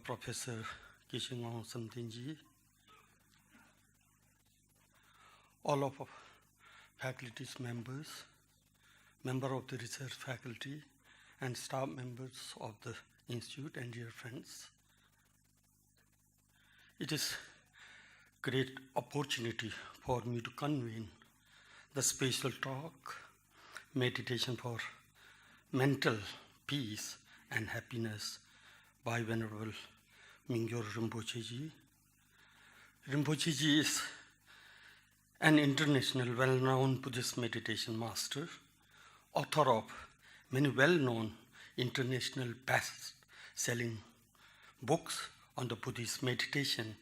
Professor Kishingong Samtinji, all of faculty's members, member of the research faculty, and staff members of the institute and dear friends. It is great opportunity for me to convene the special talk, Meditation for Mental Peace and Happiness by Venerable Mingyur Rinpoche Ji. Rinpoche Ji is an international well-known Buddhist meditation master, author of many well-known international best-selling books on the Buddhist meditation.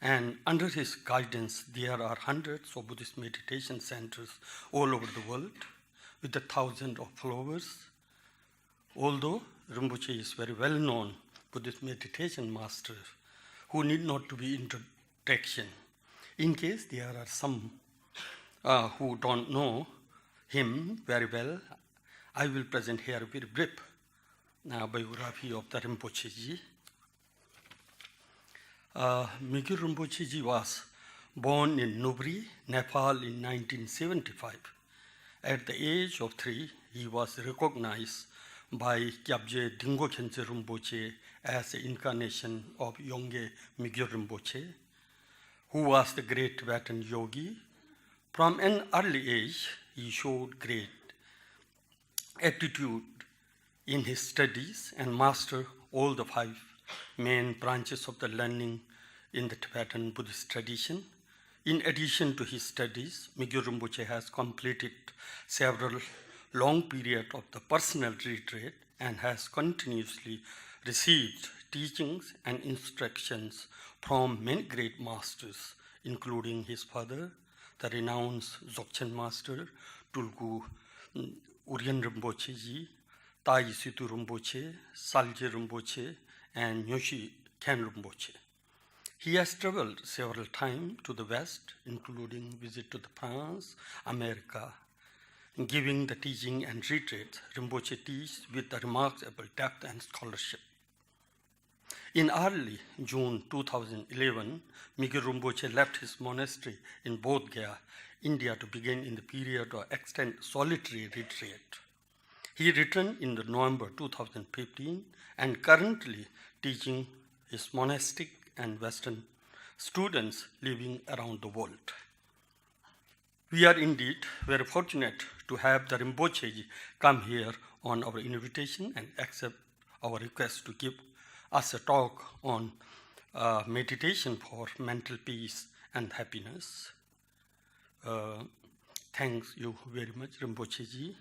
And under his guidance, there are hundreds of Buddhist meditation centers all over the world with thousands of followers. Although Rinpoche is very well-known Buddhist meditation master who need not to be introduction. In case there are some who don't know him very well, I will present here a very brief biography of the Rinpoche Ji. Mingyur Rinpoche Ji was born in Nubri, Nepal in 1975. At the age of 3, he was recognized by Gyabje Dingo Khyentse Rinpoche as the incarnation of Yongye Mingyur Rinpoche, who was the great Tibetan yogi. From an early age, he showed great aptitude in his studies and mastered all the 5 main branches of the learning in the Tibetan Buddhist tradition. In addition to his studies, Mingyur Rinpoche has completed several long periods of the personal retreat and has continuously received teachings and instructions from many great masters, including his father, the renowned Dzogchen master, Tulku Uryen Rinpoche Ji, Tai Situ Rinpoche, Salje Rinpoche, and Nyoshi Khen Rinpoche. He has traveled several times to the West, including visit to France, America. Giving the teaching and retreat, Rinpoche teaches with a remarkable depth and scholarship. In early June 2011, Mingyur Rinpoche left his monastery in Bodh Gaya, India, to begin in the period of extended solitary retreat. He returned in November 2015 and currently teaching his monastic and Western students living around the world. We are indeed very fortunate to have the Rinpoche Ji come here on our invitation and accept our request to give us a talk on meditation for mental peace and happiness. Thanks you very much, Rinpoche Ji.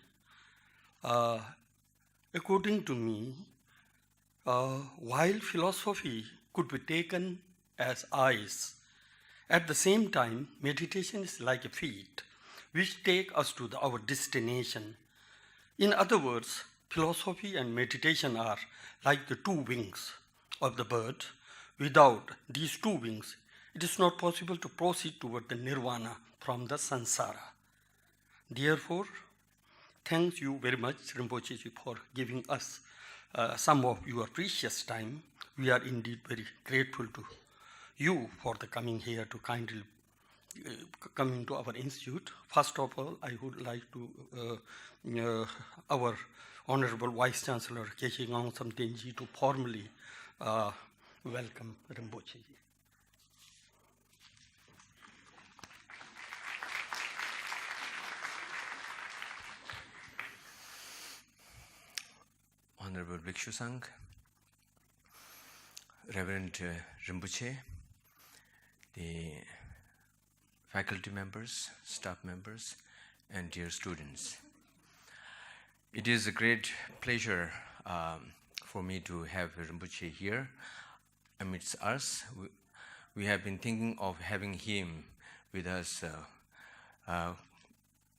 According to me, while philosophy could be taken as eyes, at the same time, meditation is like a feet, which take us to our destination. In other words, philosophy and meditation are like the 2 wings of the bird. Without these 2 wings, it is not possible to proceed toward the nirvana from the samsara. Therefore, thank you very much, Rinpoche Ji, for giving us some of your precious time. We are indeed very grateful to you for the coming here to kindly coming to our institute. First of all, I would like to our Honorable Vice Chancellor Kishingong Samtinji to formally welcome Rinpoche Ji. Honorable Bhikshu Sangh, Reverend Rinpoche, the faculty members, staff members, and dear students. It is a great pleasure for me to have Rinpoche here amidst us. We have been thinking of having him with us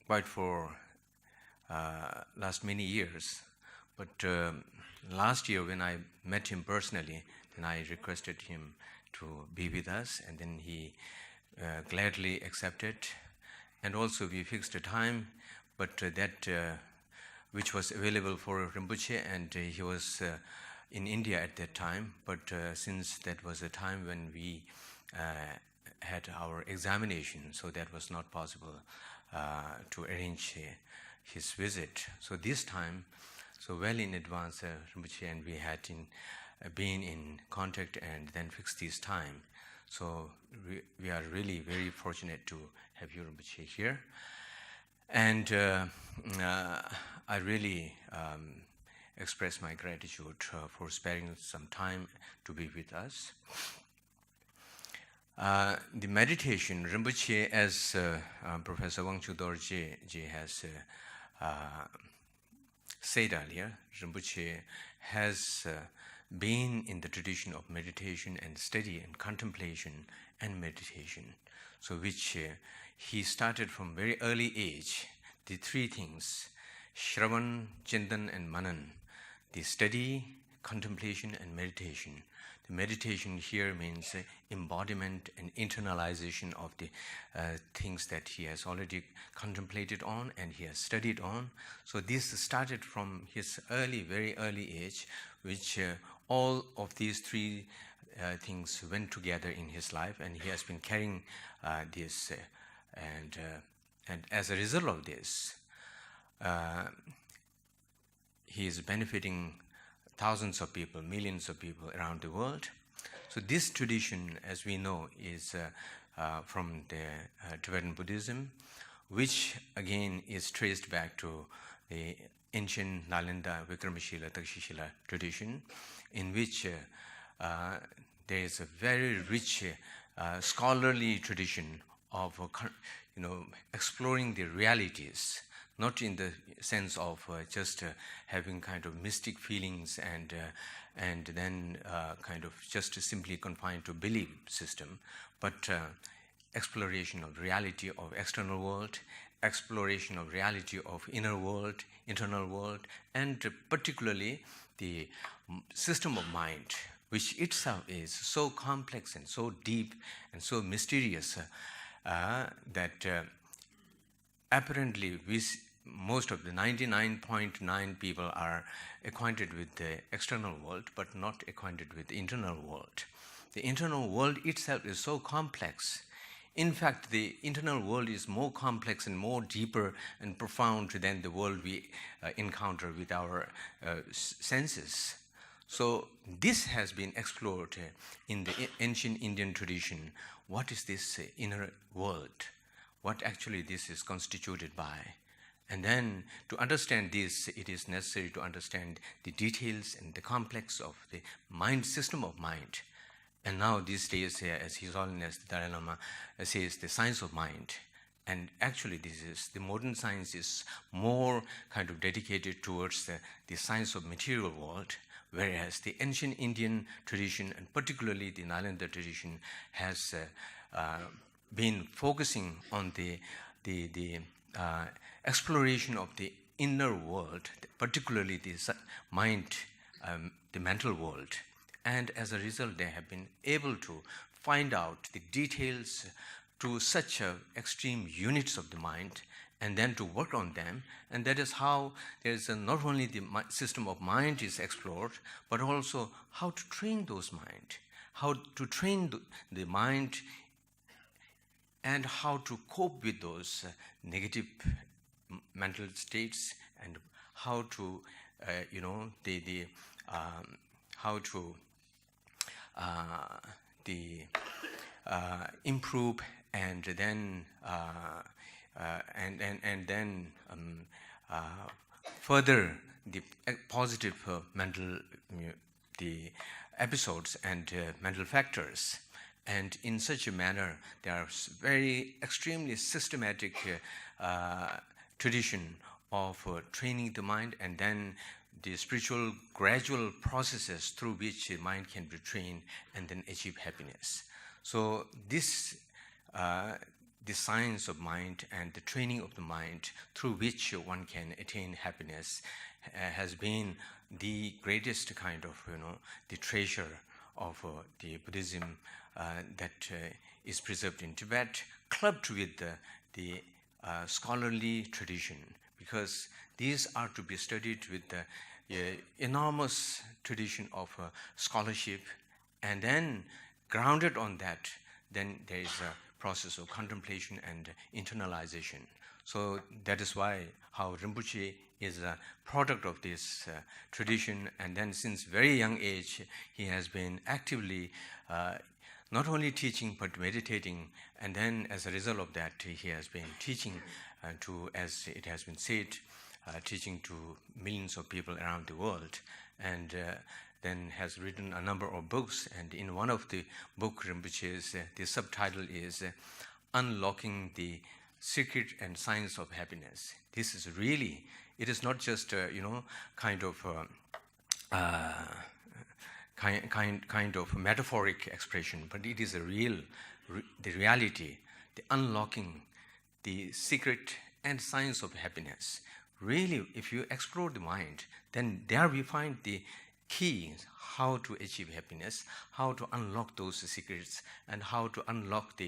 quite for last many years. But last year when I met him personally, then I requested him to be with us, and then he gladly accepted. And also we fixed a time, but that which was available for Rinpoche, and he was in India at that time, but since that was a time when we had our examination, so that was not possible to arrange his visit. So this time, so well in advance, Rinpoche and we had been in contact and then fixed this time. So we are really very fortunate to have you, Rinpoche, here. And I really express my gratitude for sparing some time to be with us. The meditation, Rinpoche, as Professor Wangchu Dorje has said earlier, Rinpoche has been in the tradition of meditation and study and contemplation and meditation. So which he started from very early age, the three things, Shravan, Chintan and Manan, the study, contemplation and meditation. The meditation here means embodiment and internalization of the things that he has already contemplated on and he has studied on. So this started from his very early age, which all of these three things went together in his life, and he has been carrying this. And as a result of this, he is benefiting thousands of people, millions of people around the world. So this tradition, as we know, is from the Tibetan Buddhism, which again is traced back to the ancient Nalanda, Vikramashila, Takshashila tradition, in which there is a very rich scholarly tradition of exploring the realities, not in the sense of just having kind of mystic feelings and then kind of just simply confined to belief system, but exploration of reality of external world, exploration of reality of inner world, internal world, and particularly the system of mind, which itself is so complex and so deep and so mysterious that apparently most of the 99.9 people are acquainted with the external world but not acquainted with the internal world. The internal world itself is so complex. In fact, the internal world is more complex and more deeper and profound than the world we encounter with our senses. So this has been explored in the ancient Indian tradition. What is this inner world? What actually this is constituted by? And then to understand this, it is necessary to understand the details and the complex of the mind, system of mind. And now these days, as His Holiness the Dalai Lama says, the science of mind. And actually the modern science is more kind of dedicated towards the science of material world, whereas the ancient Indian tradition, and particularly the Nalanda tradition, has been focusing on the exploration of the inner world, particularly the mind, the mental world. And as a result, they have been able to find out the details to such extreme units of the mind and then to work on them. And that is how there is not only the system of mind is explored, but also how to train those mind, how to train the mind and how to cope with those negative mental states, and how to, how to improve and then further the positive mental the episodes and mental factors. And in such a manner, there are very extremely systematic tradition of training the mind, and then the spiritual gradual processes through which the mind can be trained and then achieve happiness. So this, the science of mind and the training of the mind through which one can attain happiness has been the greatest kind of, the treasure of the Buddhism that is preserved in Tibet, clubbed with the scholarly tradition, because these are to be studied with enormous tradition of scholarship, and then grounded on that, then there is a process of contemplation and internalization. So that is why how Rinpoche is a product of this tradition, and then since very young age he has been actively not only teaching but meditating, and then as a result of that he has been teaching to, as it has been said, teaching to millions of people around the world, and then has written a number of books. And in one of the book Rinpoche's, the subtitle is Unlocking the Secret and Science of Happiness. This is really, it is not just kind of metaphoric expression, but it is a real, the reality, the unlocking the secret and science of happiness. Really, if you explore the mind, then there we find the keys how to achieve happiness, how to unlock those secrets, and how to unlock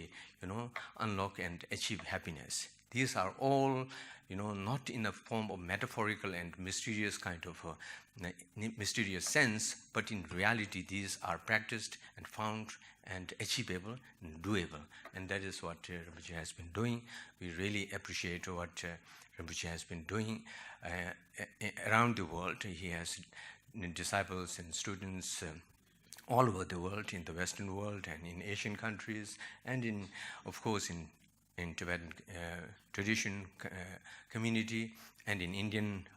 unlock and achieve happiness. These are all, not in a form of metaphorical and mysterious kind of mysterious sense, but in reality these are practiced and found and achievable and doable. And that is what Rinpoche has been doing. We really appreciate what Rinpoche has been doing around the world. He has disciples and students all over the world, in the Western world and in Asian countries, and of course in Tibetan tradition community, and in Indian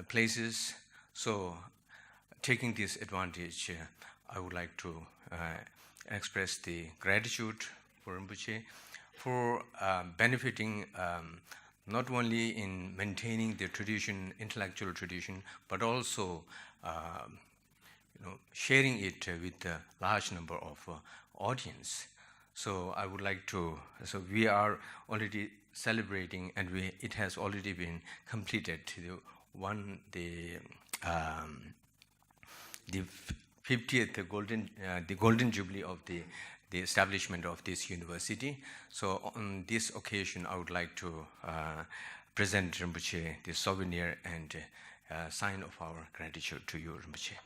places. So taking this advantage, I would like to express the gratitude for Rinpoche for benefiting not only in maintaining the tradition, intellectual tradition, but also sharing it with a large number of audience. So I would like to, so we are already celebrating, and it has already been completed, the 50th golden jubilee of the establishment of this university. So on this occasion, I would like to present Rinpoche the souvenir and sign of our gratitude to you, Rinpoche.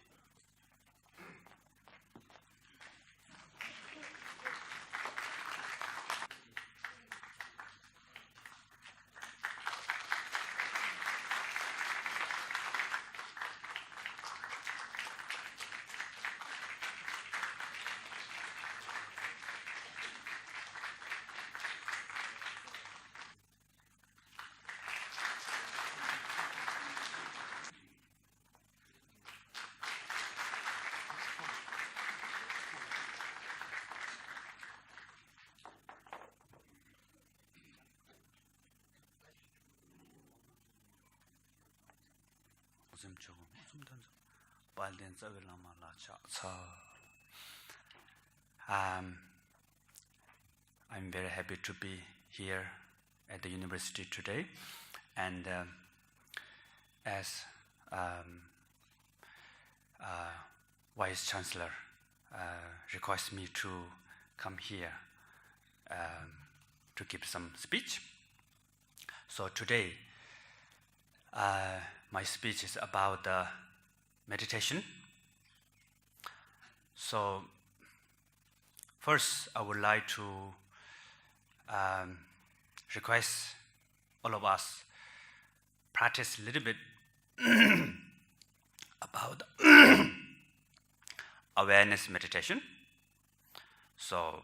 I'm very happy to be here at the university today, and as Vice Chancellor requests me to come here to give some speech. So today, my speech is about meditation. So first, I would like to request all of us practice a little bit about awareness meditation. So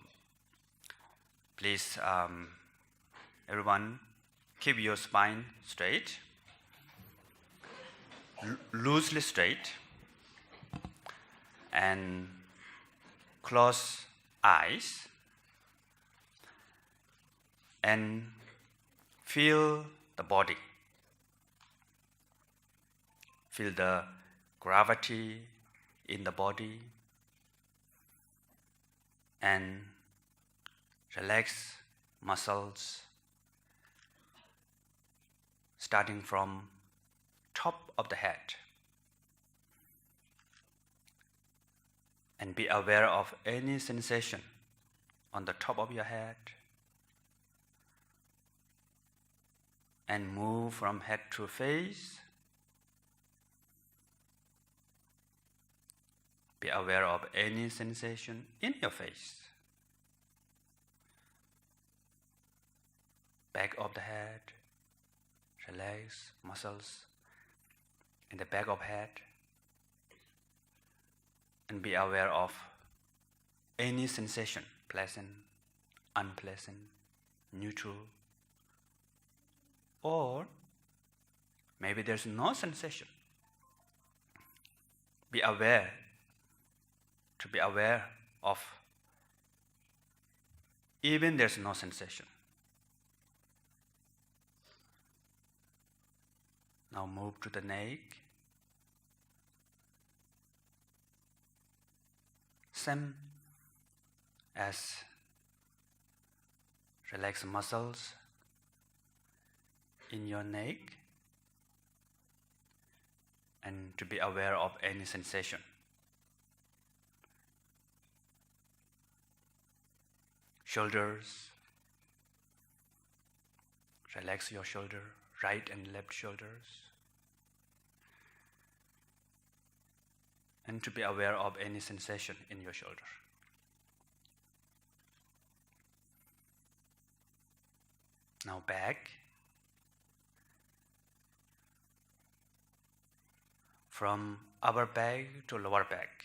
please, everyone, keep your spine straight, loosely straight, and close eyes, and feel the body. Feel the gravity in the body, and relax muscles starting from top of the head, and be aware of any sensation on the top of your head, and move from head to face, Be aware of any sensation in your face, back of the head. Relax muscles in the back of head, and be aware of any sensation, pleasant, unpleasant, neutral, or maybe there's no sensation. Be aware, to be aware of even there's no sensation. Now move to the neck. Same as relax muscles in your neck, and to be aware of any sensation. Shoulders. Relax your shoulder, right and left shoulders. And to be aware of any sensation in your shoulder. Now back. From upper back to lower back.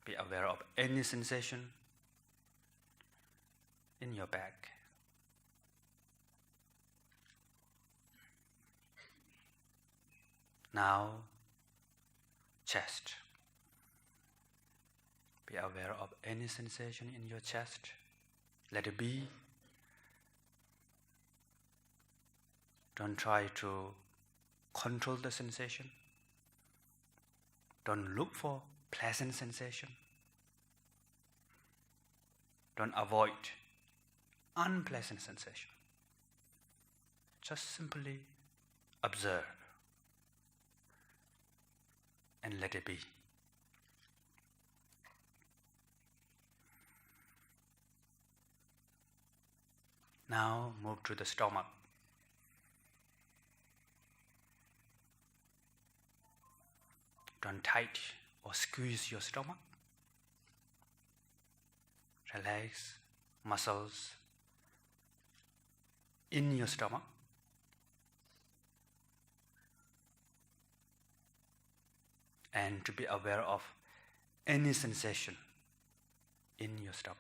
Be aware of any sensation in your back. Now, chest. Be aware of any sensation in your chest. Let it be. Don't try to control the sensation. Don't look for pleasant sensation. Don't avoid unpleasant sensation. Just simply observe and let it be. Now move to the stomach. Don't tight or squeeze your stomach. Relax muscles in your stomach. And to be aware of any sensation in your stomach.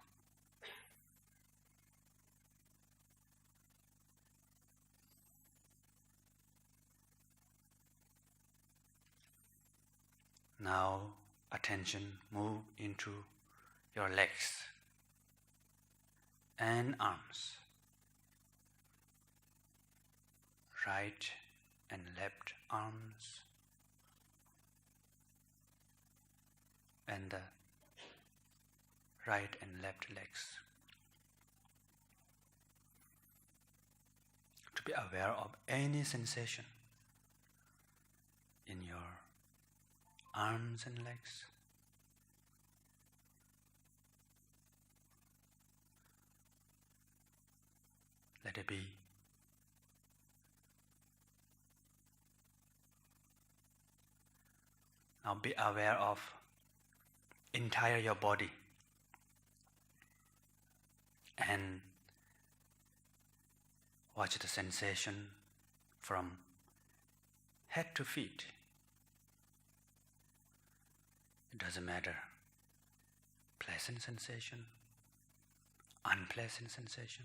Now attention move into your legs and arms. Right and left arms. And the right and left legs. To be aware of any sensation in your arms and legs. Let it be. Now be aware of entire your body and watch the sensation from head to feet. It doesn't matter. Pleasant sensation, unpleasant sensation,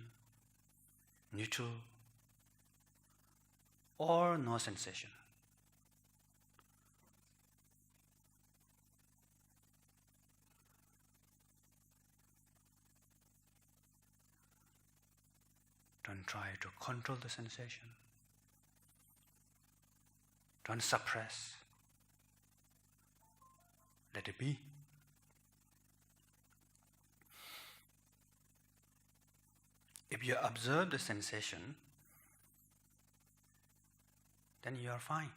neutral, or no sensation. Don't try to control the sensation. Don't suppress. Let it be. If you observe the sensation, then you are fine.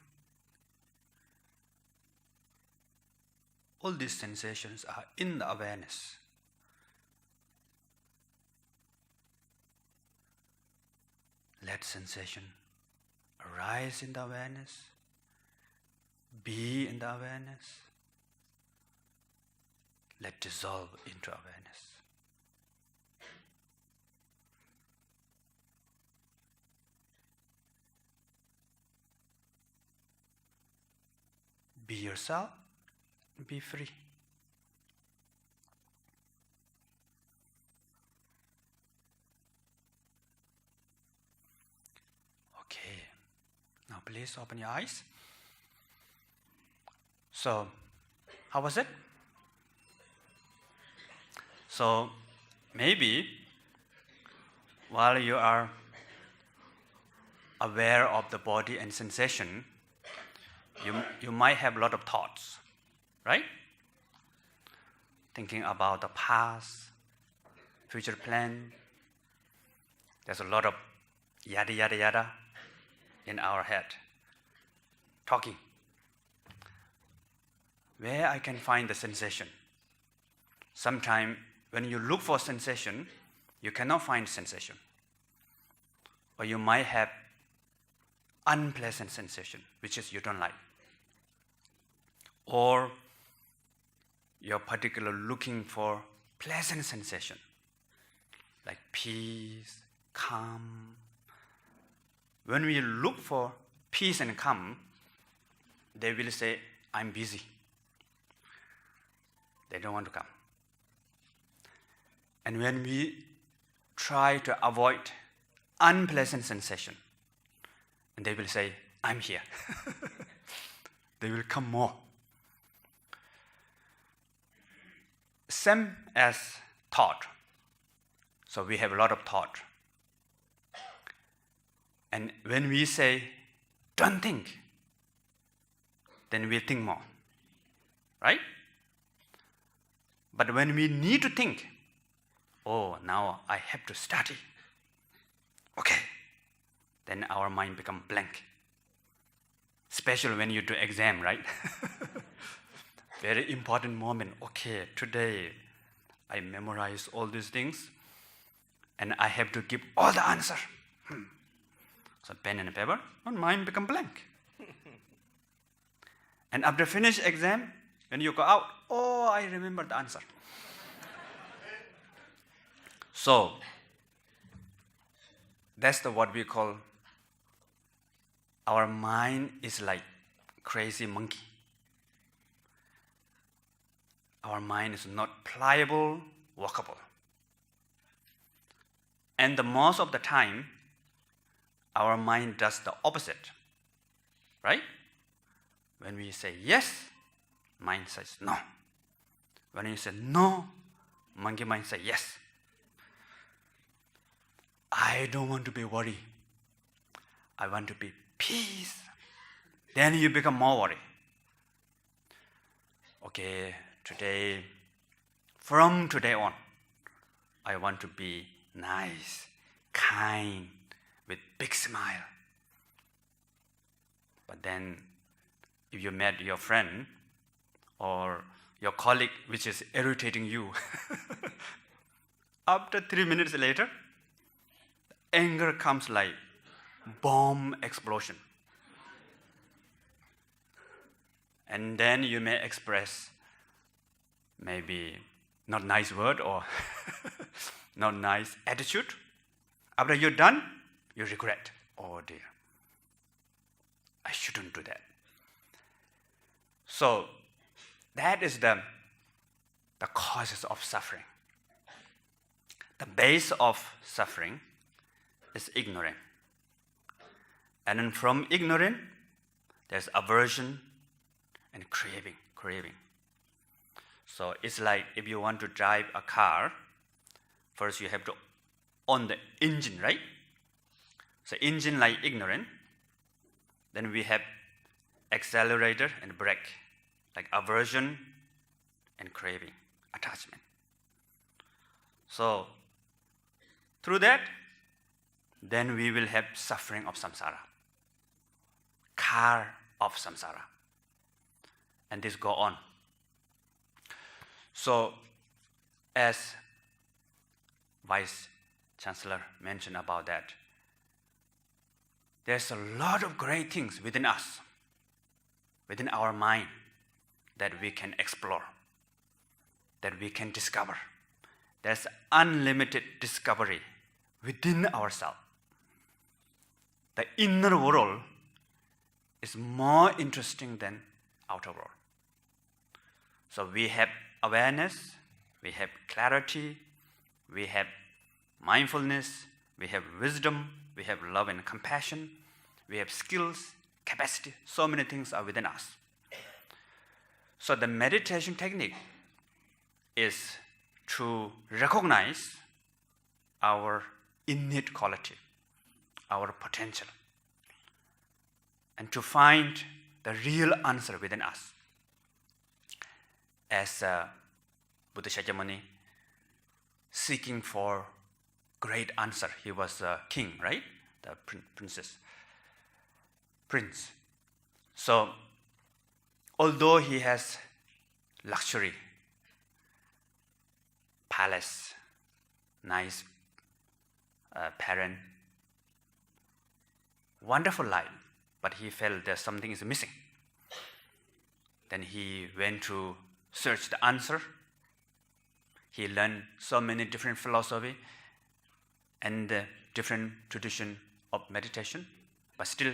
All these sensations are in the awareness. Let sensation arise in the awareness, be in the awareness. Let dissolve into awareness. Be yourself, be free. Okay, now please open your eyes. So, how was it? So, maybe while you are aware of the body and sensation, you might have a lot of thoughts, right? Thinking about the past, future plan. There's a lot of yada, yada, yada in our head. Talking. Where I can find the sensation? Sometimes when you look for sensation, you cannot find sensation. Or you might have unpleasant sensation, which is you don't like. Or you're particularly looking for pleasant sensation, like peace, calm. When we look for peace and calm, they will say, I'm busy. They don't want to come. And when we try to avoid unpleasant sensation, and they will say, I'm here. They will come more. Same as thought. So we have a lot of thought. And when we say, don't think, then we think more. Right? But when we need to think, oh, now I have to study. Okay. Then our mind becomes blank. Especially when you do exam, right? Very important moment. Okay, today I memorize all these things and I have to give all the answer. So pen and paper, and mind become blank. And after finish exam, when you go out, oh, I remember the answer. So that's what we call our mind is like crazy monkey. Our mind is not pliable, walkable. And the most of the time, our mind does the opposite. Right? When we say yes, mind says no. When you say no, monkey mind says yes. I don't want to be worried. I want to be peace. Then you become more worried. Okay, from today on, I want to be nice, kind, with big smile. But then, if you met your friend or your colleague which is irritating you, after 3 minutes later, anger comes like bomb explosion. And then you may express maybe not nice word or not nice attitude. After you're done, you regret. Oh dear, I shouldn't do that. So that is the causes of suffering. The base of suffering is ignorance. And then from ignorance, there's aversion and craving. So it's like if you want to drive a car, first you have to own the engine, right? So engine like ignorant. Then we have accelerator and brake, like aversion and craving, attachment. So through that, then we will have suffering of samsara, car of samsara. And this go on. So as Vice Chancellor mentioned about that, there's a lot of great things within us, within our mind that we can explore, that we can discover. There's unlimited discovery within ourselves. The inner world is more interesting than outer world. So we have awareness, we have clarity, we have mindfulness, we have wisdom, we have love and compassion, we have skills, capacity, so many things are within us. So the meditation technique is to recognize our innate quality, our potential, and to find the real answer within us. As Buddha Shakyamuni seeking for great answer. He was a king, right? The prince. So, although he has luxury, palace, nice parent, wonderful life, but he felt that something is missing. Then he went to search the answer. He learned so many different philosophy and different tradition of meditation, but still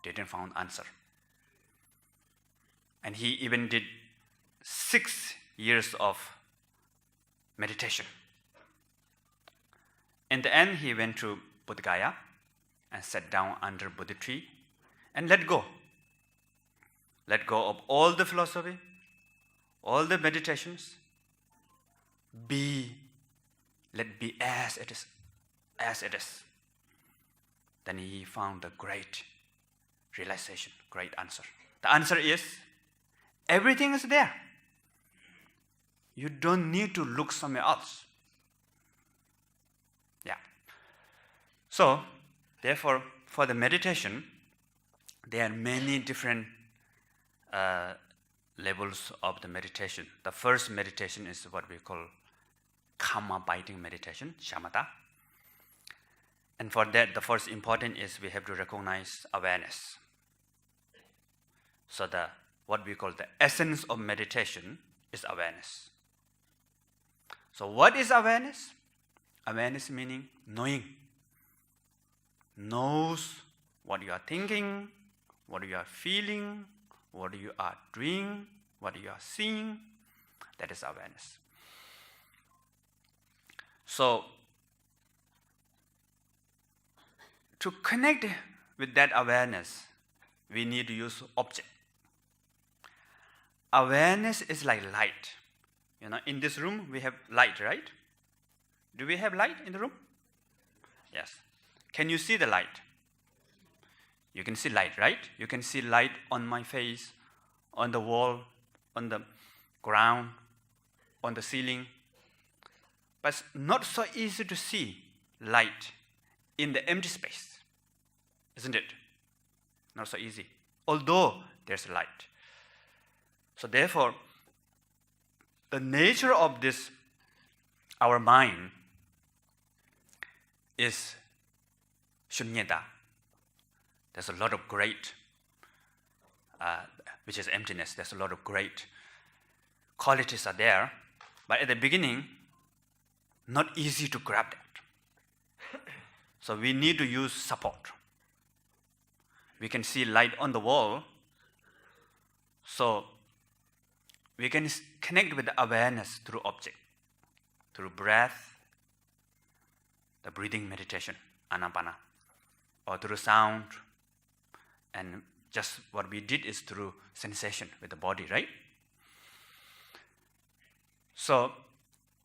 didn't find answer. And he even did 6 years of meditation. In the end, he went to Bodh Gaya and sat down under Bodhi tree and let go. Let go of all the philosophy, all the meditations. Let be as it is, as it is. Then he found a great realization, great answer. The answer is, everything is there. You don't need to look somewhere else. Yeah. So, therefore, for the meditation, there are many different levels of the meditation. The first meditation is what we call karma-biting meditation, shamatha. And for that, the first important is we have to recognize awareness. So what we call the essence of meditation is awareness. So what is awareness? Awareness meaning knowing. Knows what you are thinking, what you are feeling, what you are doing, what you are seeing. That is awareness. So, to connect with that awareness, we need to use object. Awareness is like light. You know, in this room we have light, right? Do we have light in the room? Yes. Can you see the light? You can see light, right? You can see light on my face, on the wall, on the ground, on the ceiling. But it's not so easy to see light in the empty space, isn't it? Not so easy, although there's light. So therefore, the nature of this, our mind, is shunyata. There's a lot of great, which is emptiness. There's a lot of great qualities are there, but at the beginning, not easy to grab that. So we need to use support. We can see light on the wall, so we can connect with the awareness through object, through breath, the breathing meditation, anapana, or through sound, and just what we did is through sensation with the body, right? So,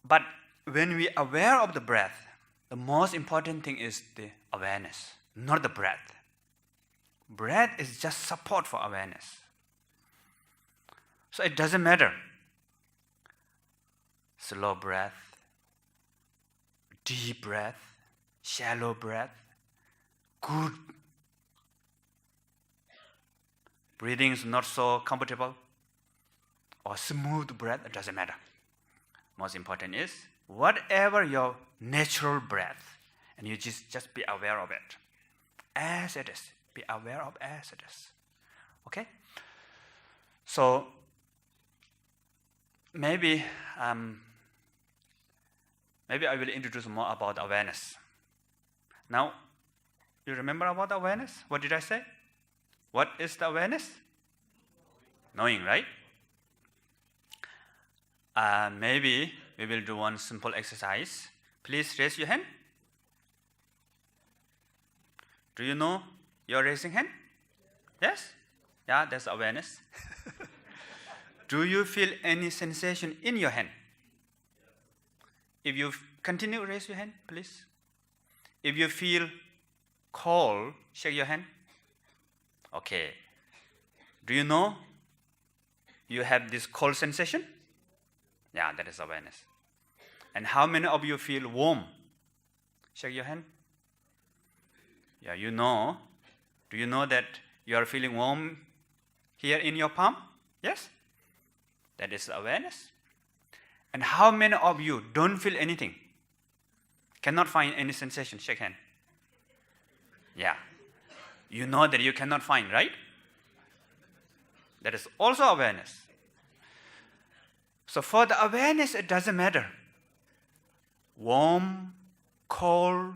but when we are aware of the breath, the most important thing is the awareness, not the breath. Breath is just support for awareness. So it doesn't matter. Slow breath, deep breath, shallow breath, good. Breathing is not so comfortable, or smooth breath, it doesn't matter. Most important is whatever your natural breath, and you just be aware of it as it is. Be aware of as it is. Okay? So maybe I will introduce more about awareness. Now, you remember about awareness? What did I say? What is the awareness? Knowing, right? Maybe we will do one simple exercise. Please raise your hand. Do you know you're raising hand? Yes? Yeah, that's awareness. Do you feel any sensation in your hand? If you continue, raise your hand, please. If you feel cold, shake your hand. Okay. Do you know you have this cold sensation? Yeah, that is awareness. And how many of you feel warm? Shake your hand. Yeah, you know. Do you know that you are feeling warm here in your palm? Yes? That is awareness. And how many of you don't feel anything? Cannot find any sensation? Shake hand. Yeah. You know that you cannot find, right? That is also awareness. So for the awareness, it doesn't matter. Warm, cold,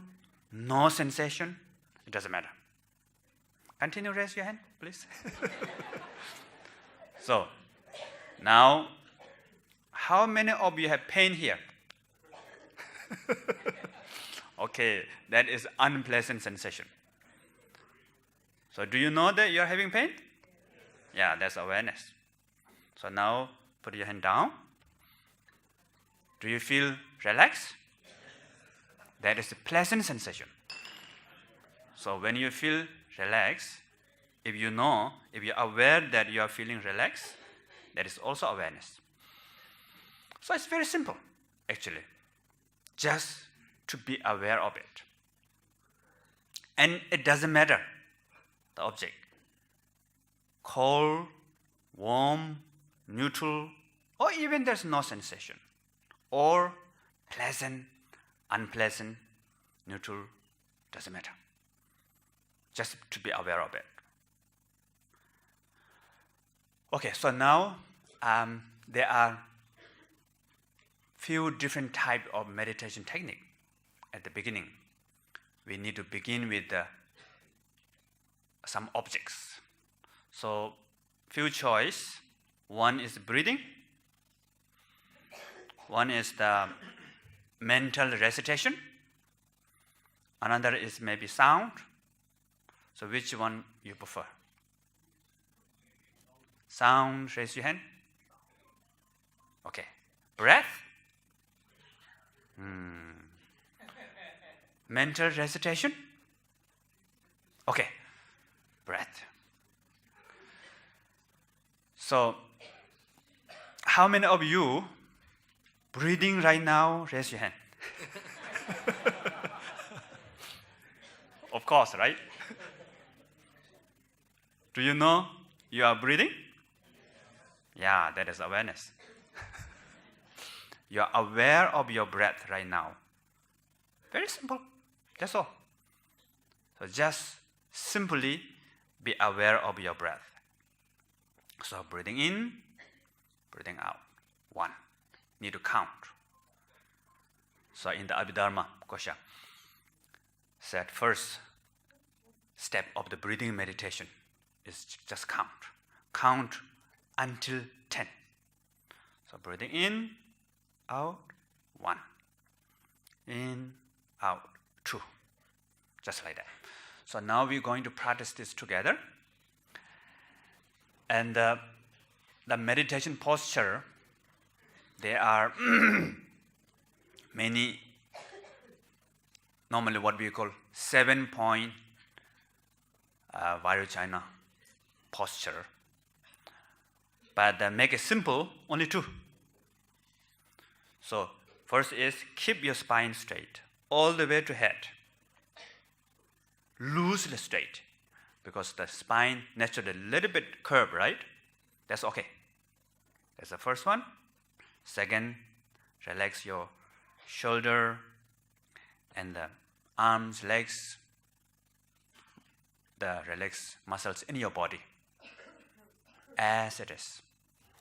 no sensation, it doesn't matter. Continue, raise your hand, please. So, now, how many of you have pain here? Okay, that is unpleasant sensation. So do you know that you are having pain? Yeah, that's awareness. So now, put your hand down. Do you feel relaxed? That is a pleasant sensation. So when you feel relaxed, if you're aware that you are feeling relaxed, that is also awareness. So it's very simple, actually. Just to be aware of it. And it doesn't matter, the object. Cold, warm, neutral, or even there's no sensation. Or pleasant, unpleasant, neutral, doesn't matter. Just to be aware of it. Okay, so now there are few different types of meditation technique. At the beginning, we need to begin with some objects. So, few choice. One is breathing. One is the mental recitation. Another is maybe sound. So which one you prefer? Sound, raise your hand. Okay. Breath. Mental recitation. Okay. Breath. So, how many of you breathing right now? Raise your hand. Of course, right? Do you know you are breathing? Yeah, that is awareness. You are aware of your breath right now. Very simple. That's all. So just simply be aware of your breath. So breathing in, breathing out. 1. Need to count. So in the Abhidharma Kosha said first step of the breathing meditation is just count. Count until 10. So breathing in, out, 1. In, out, 2. Just like that. So now we're going to practice this together. And the meditation posture, there are many, normally what we call 7-point Vajrayana posture. But make it simple, only 2. So first is keep your spine straight, all the way to head. Loosely straight, because the spine naturally a little bit curved, right? That's okay. That's the first one. Second, relax your shoulder and the arms, legs, the relaxed muscles in your body. as it is.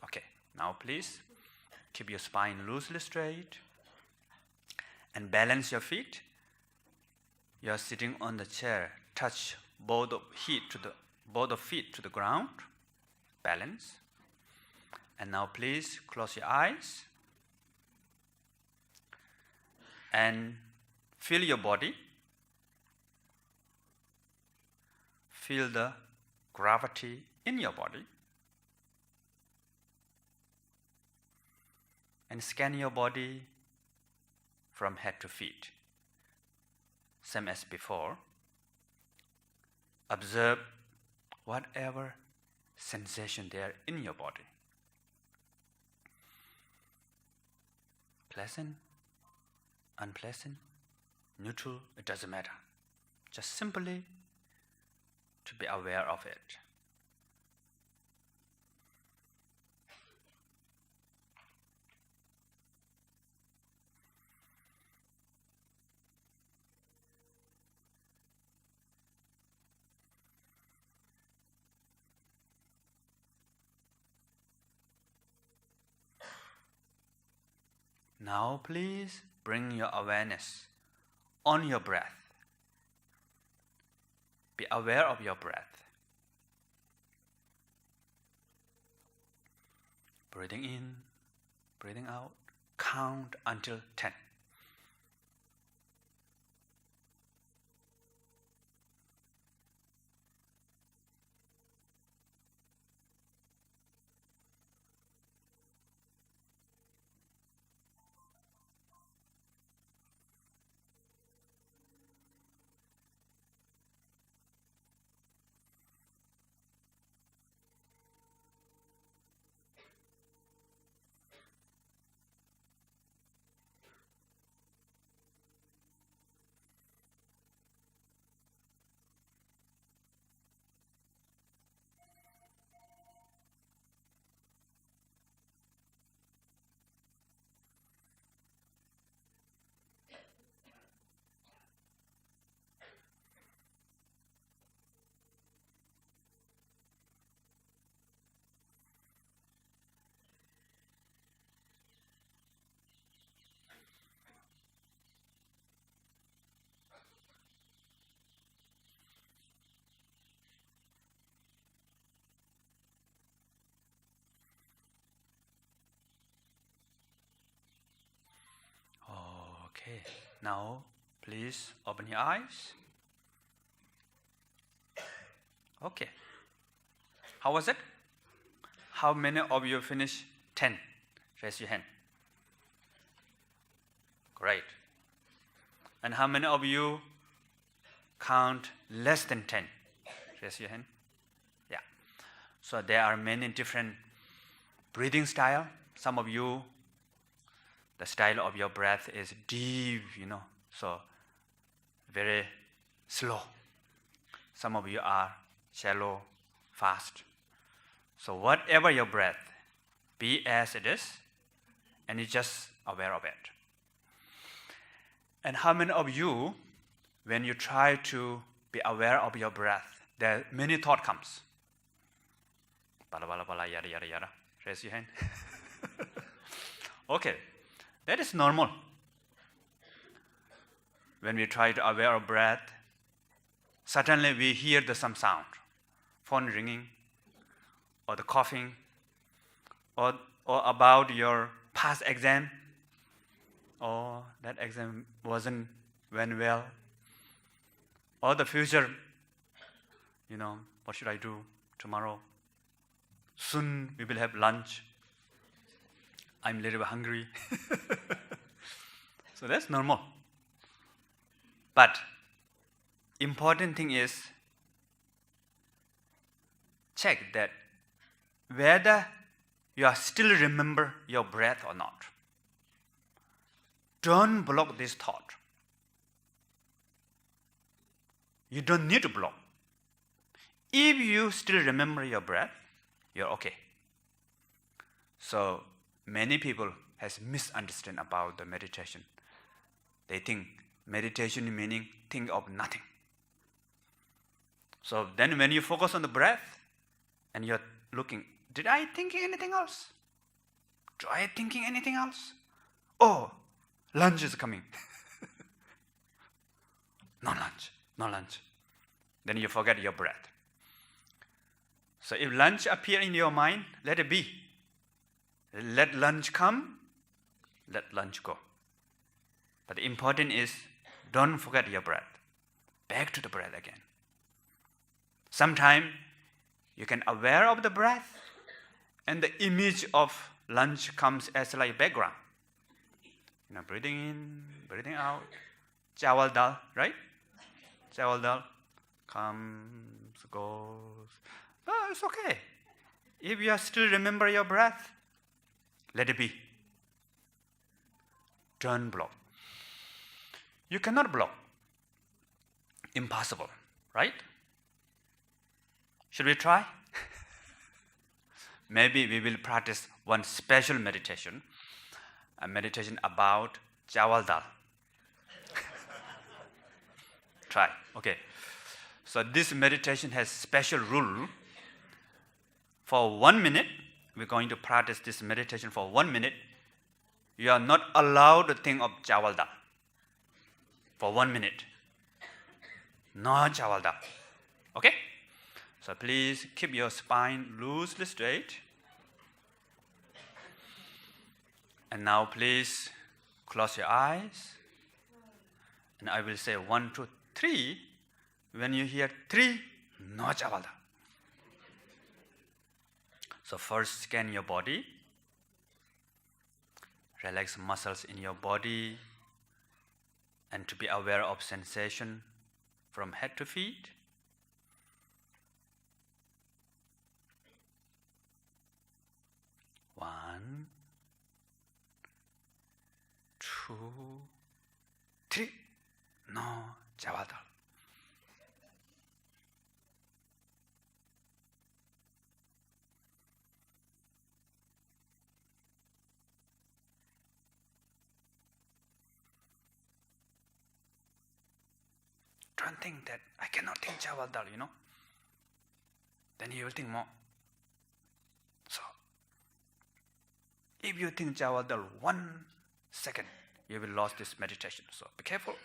Okay, now please keep your spine loosely straight and balance your feet. You are sitting on the chair. Touch both of feet to the ground. Balance. And now please close your eyes and feel your body. Feel the gravity in your body. And scan your body from head to feet. Same as before. Observe whatever sensation there in your body. Pleasant, unpleasant, neutral, it doesn't matter. Just simply to be aware of it. Now please bring your awareness on your breath. Be aware of your breath. Breathing in, breathing out. Count until 10. Okay, now please open your eyes. Okay. How was it? How many of you finished 10? Raise your hand. Great. And how many of you count less than 10? Raise your hand. Yeah. So there are many different breathing styles. Some of you, the style of your breath is deep, so very slow. Some of you are shallow, fast. So whatever your breath, be as it is, and you're just aware of it. And how many of you, when you try to be aware of your breath, there many thoughts comes. Bala bala bala yada yada yada. Raise your hand. Okay, that is normal. When we try to aware of breath, suddenly we hear some sound, phone ringing, or the coughing, or about your past exam, or that exam went well, or the future, what should I do tomorrow? Soon we will have lunch. I'm a little bit hungry. So that's normal. But important thing is check that whether you are still remember your breath or not. Don't block this thought. You don't need to block. If you still remember your breath, you're okay. So many people has misunderstood about the meditation. They think meditation meaning think of nothing. So then when you focus on the breath and you're looking Did I thinking anything else? Try thinking anything else? Oh, lunch is coming. No lunch, no lunch. Then you forget your breath. So if lunch appear in your mind, let it be. Let lunch come, let lunch go. But the important is, don't forget your breath. Back to the breath again. Sometimes you can aware of the breath, and the image of lunch comes as like background. Breathing in, breathing out. Chawal dal, right? Chawal dal comes, goes. Oh, it's okay. If you still remember your breath, let it be. Don't block. You cannot block. Impossible, right? Should we try? Maybe we will practice one special meditation, a meditation about chawal dal. Try, okay. So this meditation has special rule. For 1 minute, we're going to practice this meditation for 1 minute. You are not allowed to think of chawal dal. For 1 minute. No chawal dal. Okay? So please keep your spine loosely straight. And now please close your eyes. And I will say 1, 2, 3. When you hear 3, no chawal dal. So first scan your body. Relax muscles in your body. And to be aware of sensation from head to feet. One, 2, 3. No chawal dal. Don't think that I cannot think chawal dal, Then you will think more. So, if you think chawal dal 1 second, you will lose this meditation. So, be careful.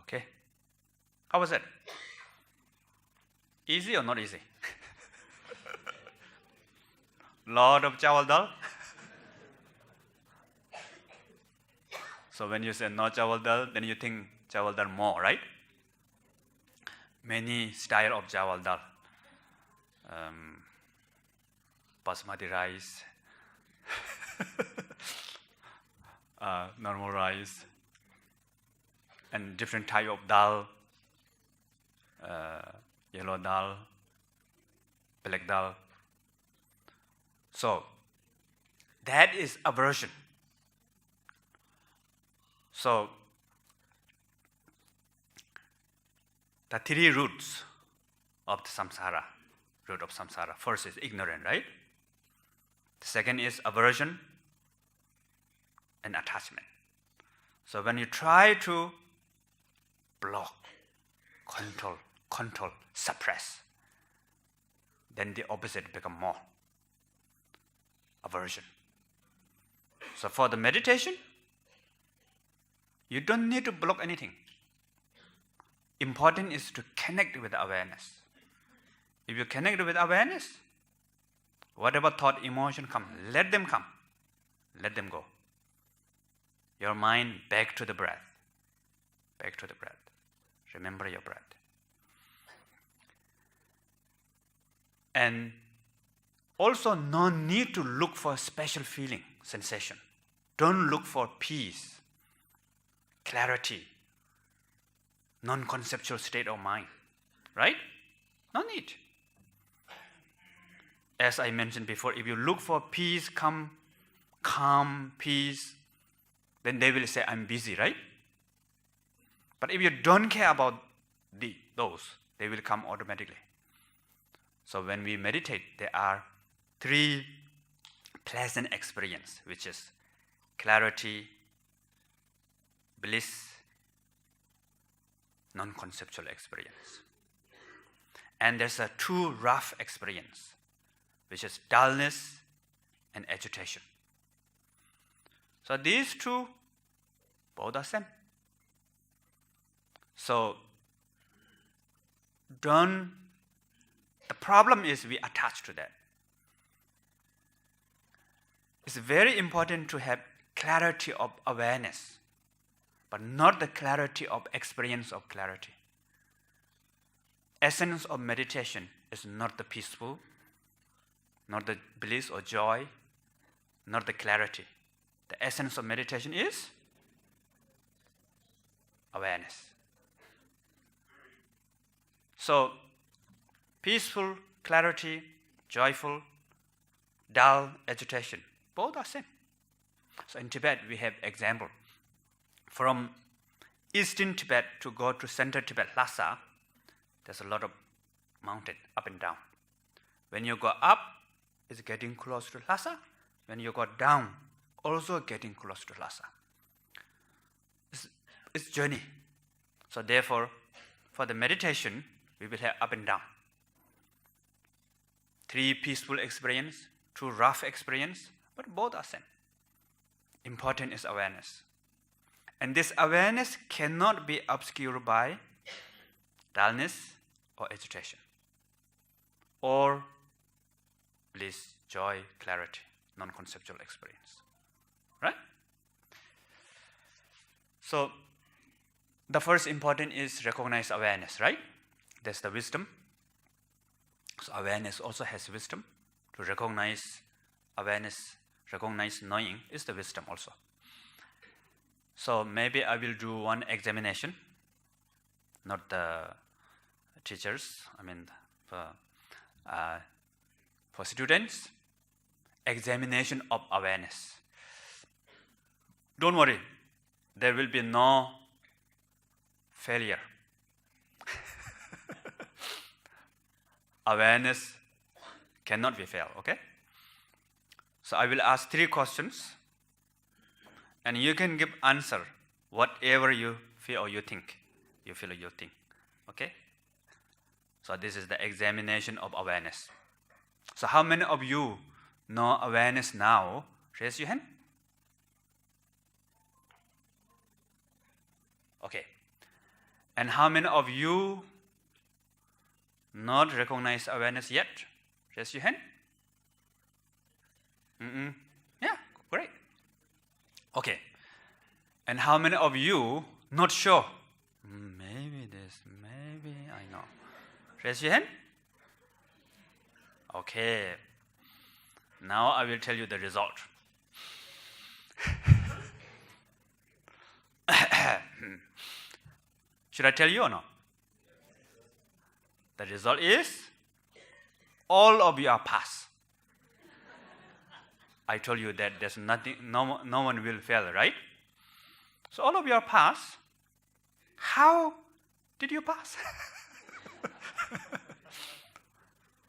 Okay. How was it? Easy or not easy? Lot of chawal dal. So when you say no chawal dal, then you think chawal dal more, right? Many style of chawal dal. Basmati rice, normal rice, and different type of dal, yellow dal, black dal. So that is aversion. So the 3 roots of the samsara, root of samsara. First is ignorance, right? The second is aversion and attachment. So when you try to block, control, suppress, then the opposite become more. Aversion. So for the meditation, you don't need to block anything. Important is to connect with awareness. If you connect with awareness, whatever thought, emotion come, let them come. Let them go. Your mind back to the breath. Back to the breath. Remember your breath. And also no need to look for special feeling, sensation. Don't look for peace, clarity, non-conceptual state of mind. Right? No need. As I mentioned before, if you look for peace, calm, peace, then they will say, I'm busy, right? But if you don't care about those, they will come automatically. So when we meditate, there are 3 pleasant experiences, which is clarity, bliss, non-conceptual experience. And there's a 2 rough experience, which is dullness and agitation. So these 2, both are same. So the problem is we attach to that. It's very important to have clarity of awareness, but not the clarity of experience of clarity. Essence of meditation is not the peaceful, not the bliss or joy, not the clarity. The essence of meditation is awareness. So, peaceful, clarity, joyful, dull, agitation, both are same. So in Tibet, we have example. From eastern Tibet to go to central Tibet, Lhasa, there's a lot of mountain, up and down. When you go up, it's getting close to Lhasa. When you go down, also getting close to Lhasa. It's journey. So therefore, for the meditation, we will have up and down. 3 peaceful experience, 2 rough experience, but both are same. Important is awareness. And this awareness cannot be obscured by dullness or agitation, or bliss, joy, clarity, non-conceptual experience. Right? So, the first important is recognize awareness, right? That's the wisdom. So awareness also has wisdom. To recognize awareness, recognize knowing is the wisdom also. So maybe I will do one examination, not the teachers, for students, examination of awareness. Don't worry, there will be no failure. Awareness cannot be failed, okay? So I will ask 3 questions, and you can give answer whatever you feel or you think. You feel or you think, okay? So this is the examination of awareness. So how many of you know awareness now? Raise your hand. Okay. And how many of you not recognize awareness yet? Raise your hand. Yeah, great. Okay. And how many of you not sure? Maybe this, maybe I know. Raise your hand. Okay. Now I will tell you the result. Should I tell you or not? The result is all of you are pass. I told you that there's nothing, no one will fail, right? So all of you are pass. How did you pass?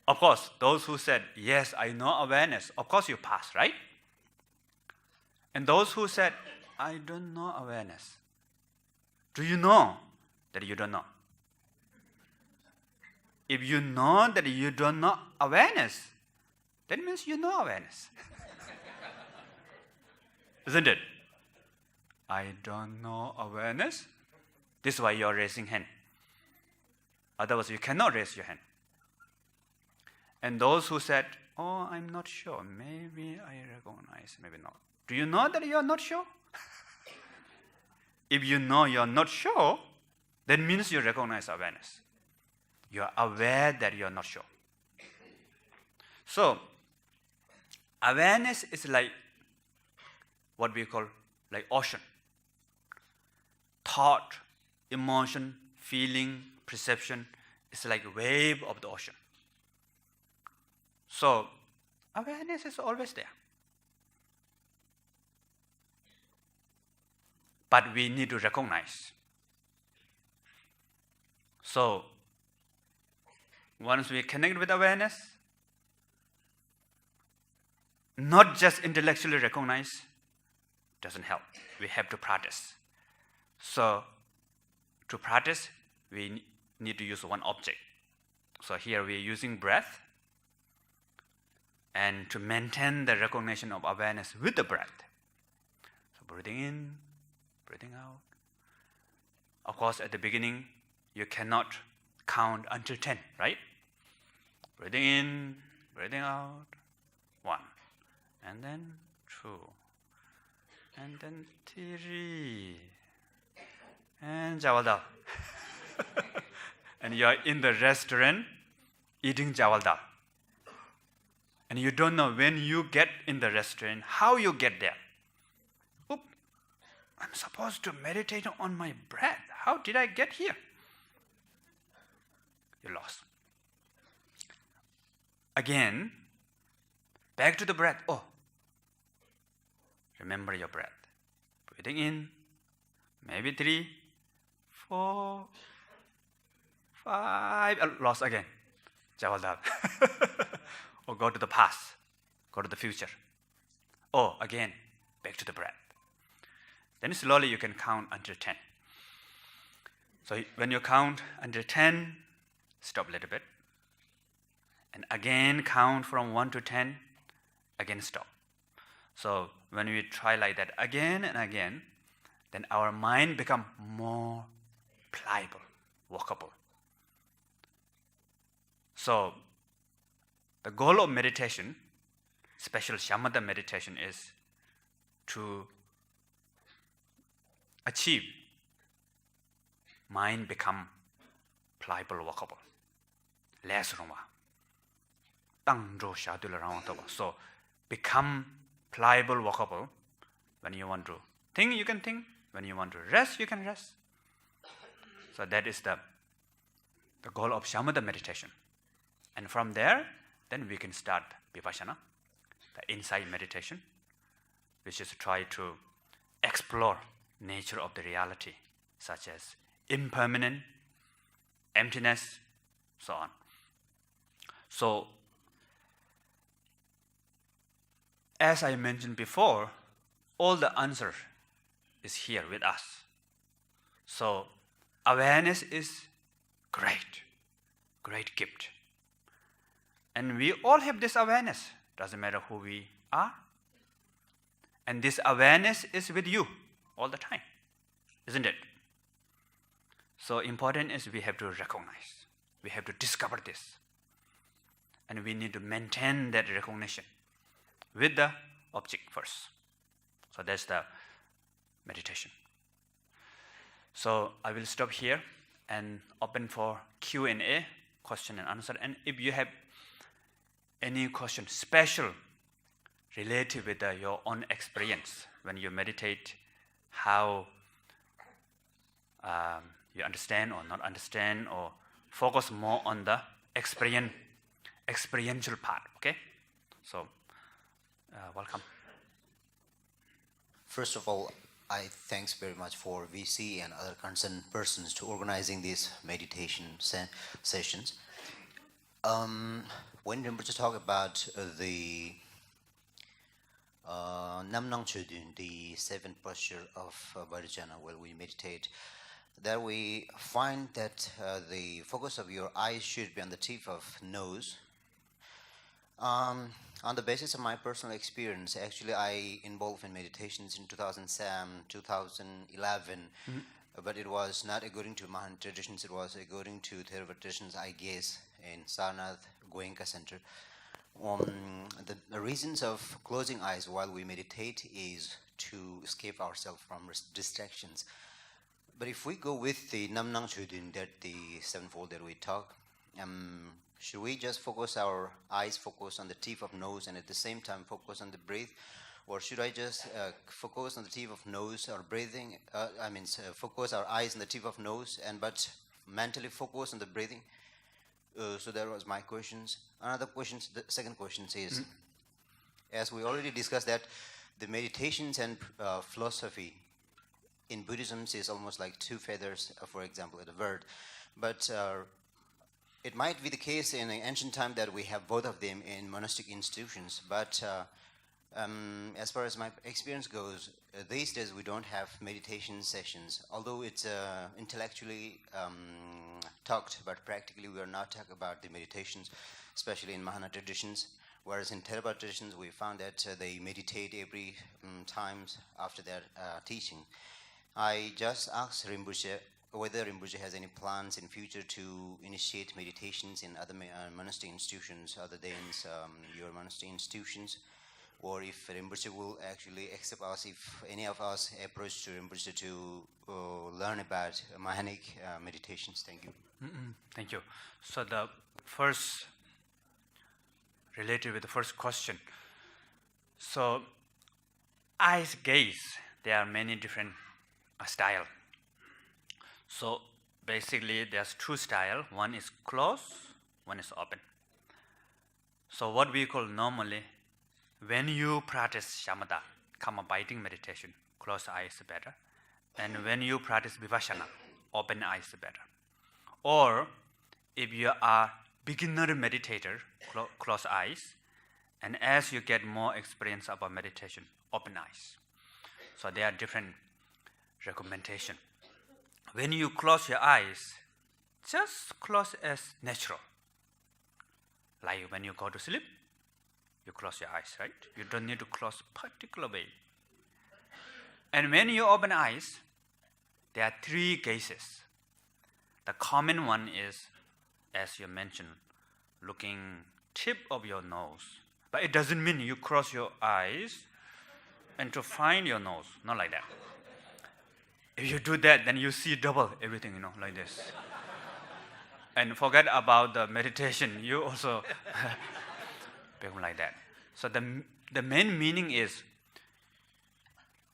Of course, those who said, yes, I know awareness, of course you pass, right? And those who said, I don't know awareness. Do you know that you don't know? If you know that you don't know awareness, that means you know awareness. Isn't it? I don't know awareness. This is why you're raising hand. Otherwise, you cannot raise your hand. And those who said, oh, I'm not sure, maybe I recognize, maybe not. Do you know that you're not sure? If you know you're not sure, that means you recognize awareness. You are aware that you are not sure. So, awareness is like what we call like ocean. Thought, emotion, feeling, perception is like a wave of the ocean. So, awareness is always there. but we need to recognize. So, once we connect with awareness, not just intellectually recognize doesn't help. We have to practice. So, to practice, we need to use one object. So here we are using breath, and to maintain the recognition of awareness with the breath. So breathing in, breathing out. Of course, at the beginning, you cannot count until 10, right? Breathing in, breathing out, 1. And then 2. And then 3. And jawal and you are in the restaurant eating jawal dal. And you don't know when you get in the restaurant, how you get there. Oop, I'm supposed to meditate on my breath. How did I get here? You lost. Again, back to the breath. Oh, remember your breath. Breathing in, maybe 3, 4, 5, lost again. Jawal dal. Or go to the past, go to the future. Oh, again, back to the breath. Then slowly you can count until 10. So when you count until 10, stop a little bit. And again count from 1 to 10, again stop. So when we try like that again and again, then our mind become more pliable, walkable. So the goal of meditation, special shamatha meditation, is to achieve mind become pliable, walkable. Less rumwa. So become pliable, walkable. When you want to think, you can think. When you want to rest, you can rest. So that is the goal of shamatha meditation. And from there, then we can start vipassana, the insight meditation, which is to try to explore nature of the reality, such as impermanent, emptiness, so on. So, as I mentioned before, all the answer is here with us. So, awareness is great gift. And we all have this awareness. Doesn't matter who we are. And this awareness is with you all the time, isn't it? So important is we have to recognize. We have to discover this. And we need to maintain that recognition with the object first. So that's the meditation. So I will stop here and open for Q&A, question and answer. And if you have any question special related with your own experience when you meditate, how you understand or not understand, or focus more on the experiential part, okay? So, welcome. First of all, I thanks very much for VC and other concerned persons to organizing these meditation sessions. When Rinpoche talk about the Nam Nang Chodun, the 7th posture of Bodhicharya, where we meditate, there we find that the focus of your eyes should be on the tip of nose. On the basis of my personal experience, actually I involved in meditations in 2011, but it was not according to Mahan traditions, it was according to Theravada traditions, I guess, in Sarnath Goenka Center. The reasons of closing eyes while we meditate is to escape ourselves from distractions. But if we go with the Nam Nang Chodun, that the sevenfold that we talk, should we just focus our eyes, focus on the tip of nose, and at the same time focus on the breath? Or should I just focus on the tip of nose or breathing? Focus our eyes on the tip of nose, but mentally focus on the breathing? So that was my questions. Another question, the second question is, as we already discussed that the meditations and philosophy in Buddhism is almost like two feathers, for example, at a bird. But it might be the case in ancient time that we have both of them in monastic institutions. But as far as my experience goes, these days we don't have meditation sessions. Although it's intellectually talked, but practically we are not talking about the meditations, especially in Mahana traditions. Whereas in Theravada traditions, we found that they meditate every times after their teaching. I just asked Rinpoche whether Rinpoche has any plans in future to initiate meditations in other monastic institutions other than your monastic institutions, or if Rinpoche will actually accept us, if any of us approach to Rinpoche to learn about Mahanic meditations. Thank you. Thank you. So the first, related with the first question. So eyes gaze, there are many different styles. So basically there's two styles. One is closed, one is open. So what we call normally, when you practice shamatha, karma biting meditation, closed eyes is better. And when you practice vipassana, open eyes is better. Or if you are beginner meditator, close eyes, and as you get more experience about meditation, open eyes. So there are different recommendations. When you close your eyes, just close as natural. Like when you go to sleep, you close your eyes, right? You don't need to close particular way. And when you open eyes, there are three cases. The common one is, as you mentioned, looking tip of your nose. But it doesn't mean you cross your eyes and to find your nose. Not like that. If you do that, then you see double everything, like this. And forget about the meditation. You also become like that. So the main meaning is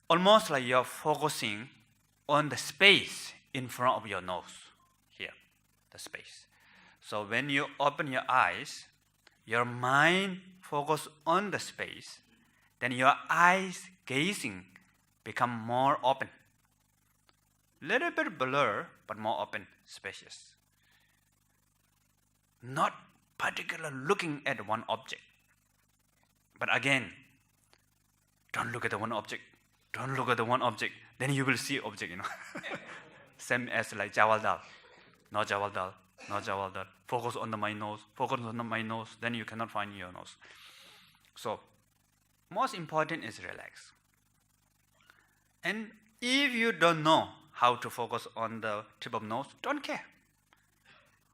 almost like you're focusing on the space in front of your nose. Here, the space. So when you open your eyes, your mind focus on the space, then your eyes gazing become more open. Little bit blur, but more open, spacious. Not particular looking at one object. But again, don't look at the one object. Don't look at the one object. Then you will see object, Same as like Jawaldal. No Jawaldal. No Jawaldal. Focus on my nose. Focus on my nose. Then you cannot find your nose. So, most important is relax. And if you don't know how to focus on the tip of nose, don't care.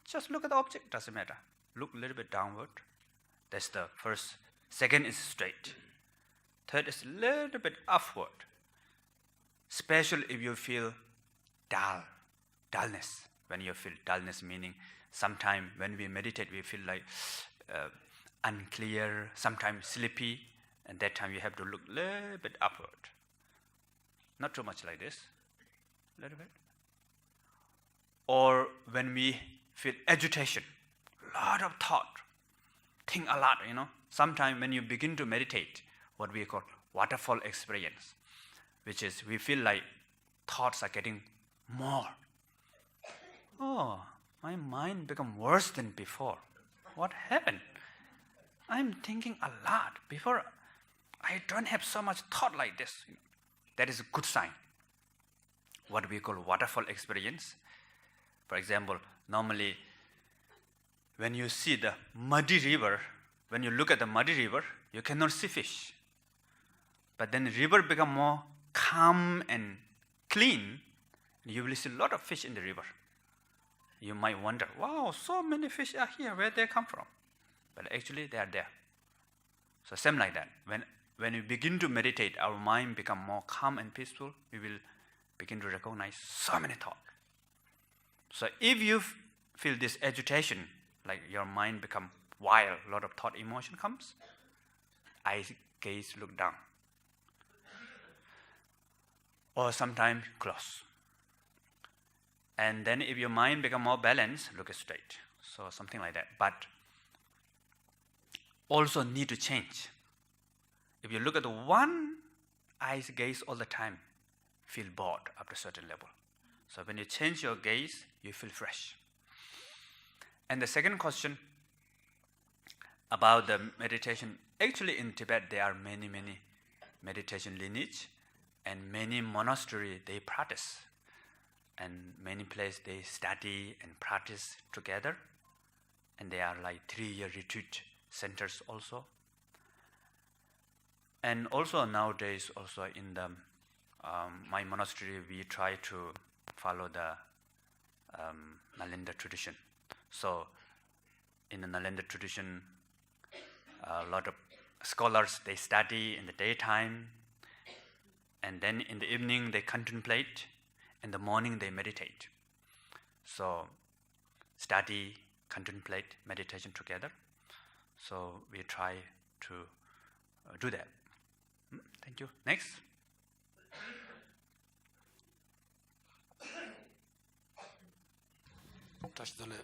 Just look at the object, doesn't matter. Look a little bit downward. That's the first. Second is straight. Third is a little bit upward. Especially if you feel dullness. When you feel dullness, meaning sometimes when we meditate, we feel like unclear, sometimes sleepy, and that time you have to look a little bit upward. Not too much like this. A little bit. Or when we feel agitation, lot of thought, think a lot, Sometimes when you begin to meditate, what we call waterfall experience, which is we feel like thoughts are getting more. Oh, my mind become worse than before. What happened? I'm thinking a lot. Before, I don't have so much thought like this. That is a good sign. What we call waterfall experience. For example, normally when you see the muddy river, when you look at the muddy river, you cannot see fish. But then the river become more calm and clean, you will see a lot of fish in the river. You might wonder, wow, so many fish are here, where they come from? But actually they are there. So same like that. When we begin to meditate, our mind become more calm and peaceful, we will begin to recognize so many thoughts. So if you feel this agitation, like your mind become wild, a lot of thought, emotion comes, eyes gaze, look down. Or sometimes close. And then if your mind become more balanced, look straight. So something like that. But also need to change. If you look at the one eyes gaze all the time, feel bored after a certain level. So when you change your gaze, you feel fresh. And the second question about the meditation, actually in Tibet there are many meditation lineage, and many monasteries they practice, and many places they study and practice together, and they are like 3-year retreat centers also. And also nowadays, also in the my monastery, we try to follow the Nalanda tradition. So in the Nalanda tradition, a lot of scholars, they study in the daytime, and then in the evening they contemplate, in the morning they meditate. So study, contemplate, meditation together. So we try to do that. Thank you. Next.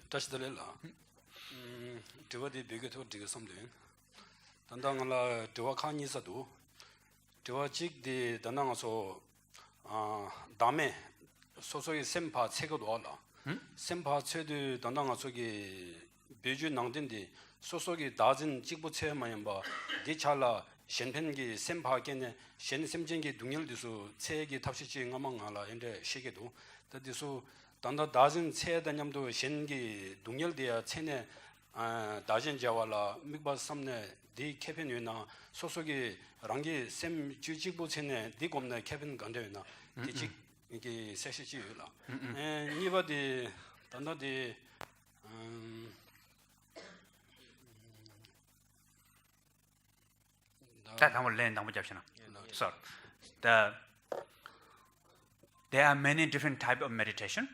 다시 들을라. 저거디 비교도 되게 섬든. 단당라 저와 칸이서도 저와 직디 단당아서 다음에 소소의 셈파 책도 와라. 셈파 책도 단당아서기 비주 낭된디 소소기 낮은 직부체만 봐. 디찰라 셴펜기 셈파게네 셴셈쟁기 동열디수 책이 탑시지 응망하라 인데 시계도 더디수 단다 낮은 체다냠도 셴기 동열디야 체네 낮은 자와라 미바 삼네 디 캐펜이나 소소기 랑기 셈 주직부체네 디 곰네 캐펜 간데나 디직 이게 세시지라 니바디 단다디 So, there are many different types of meditation.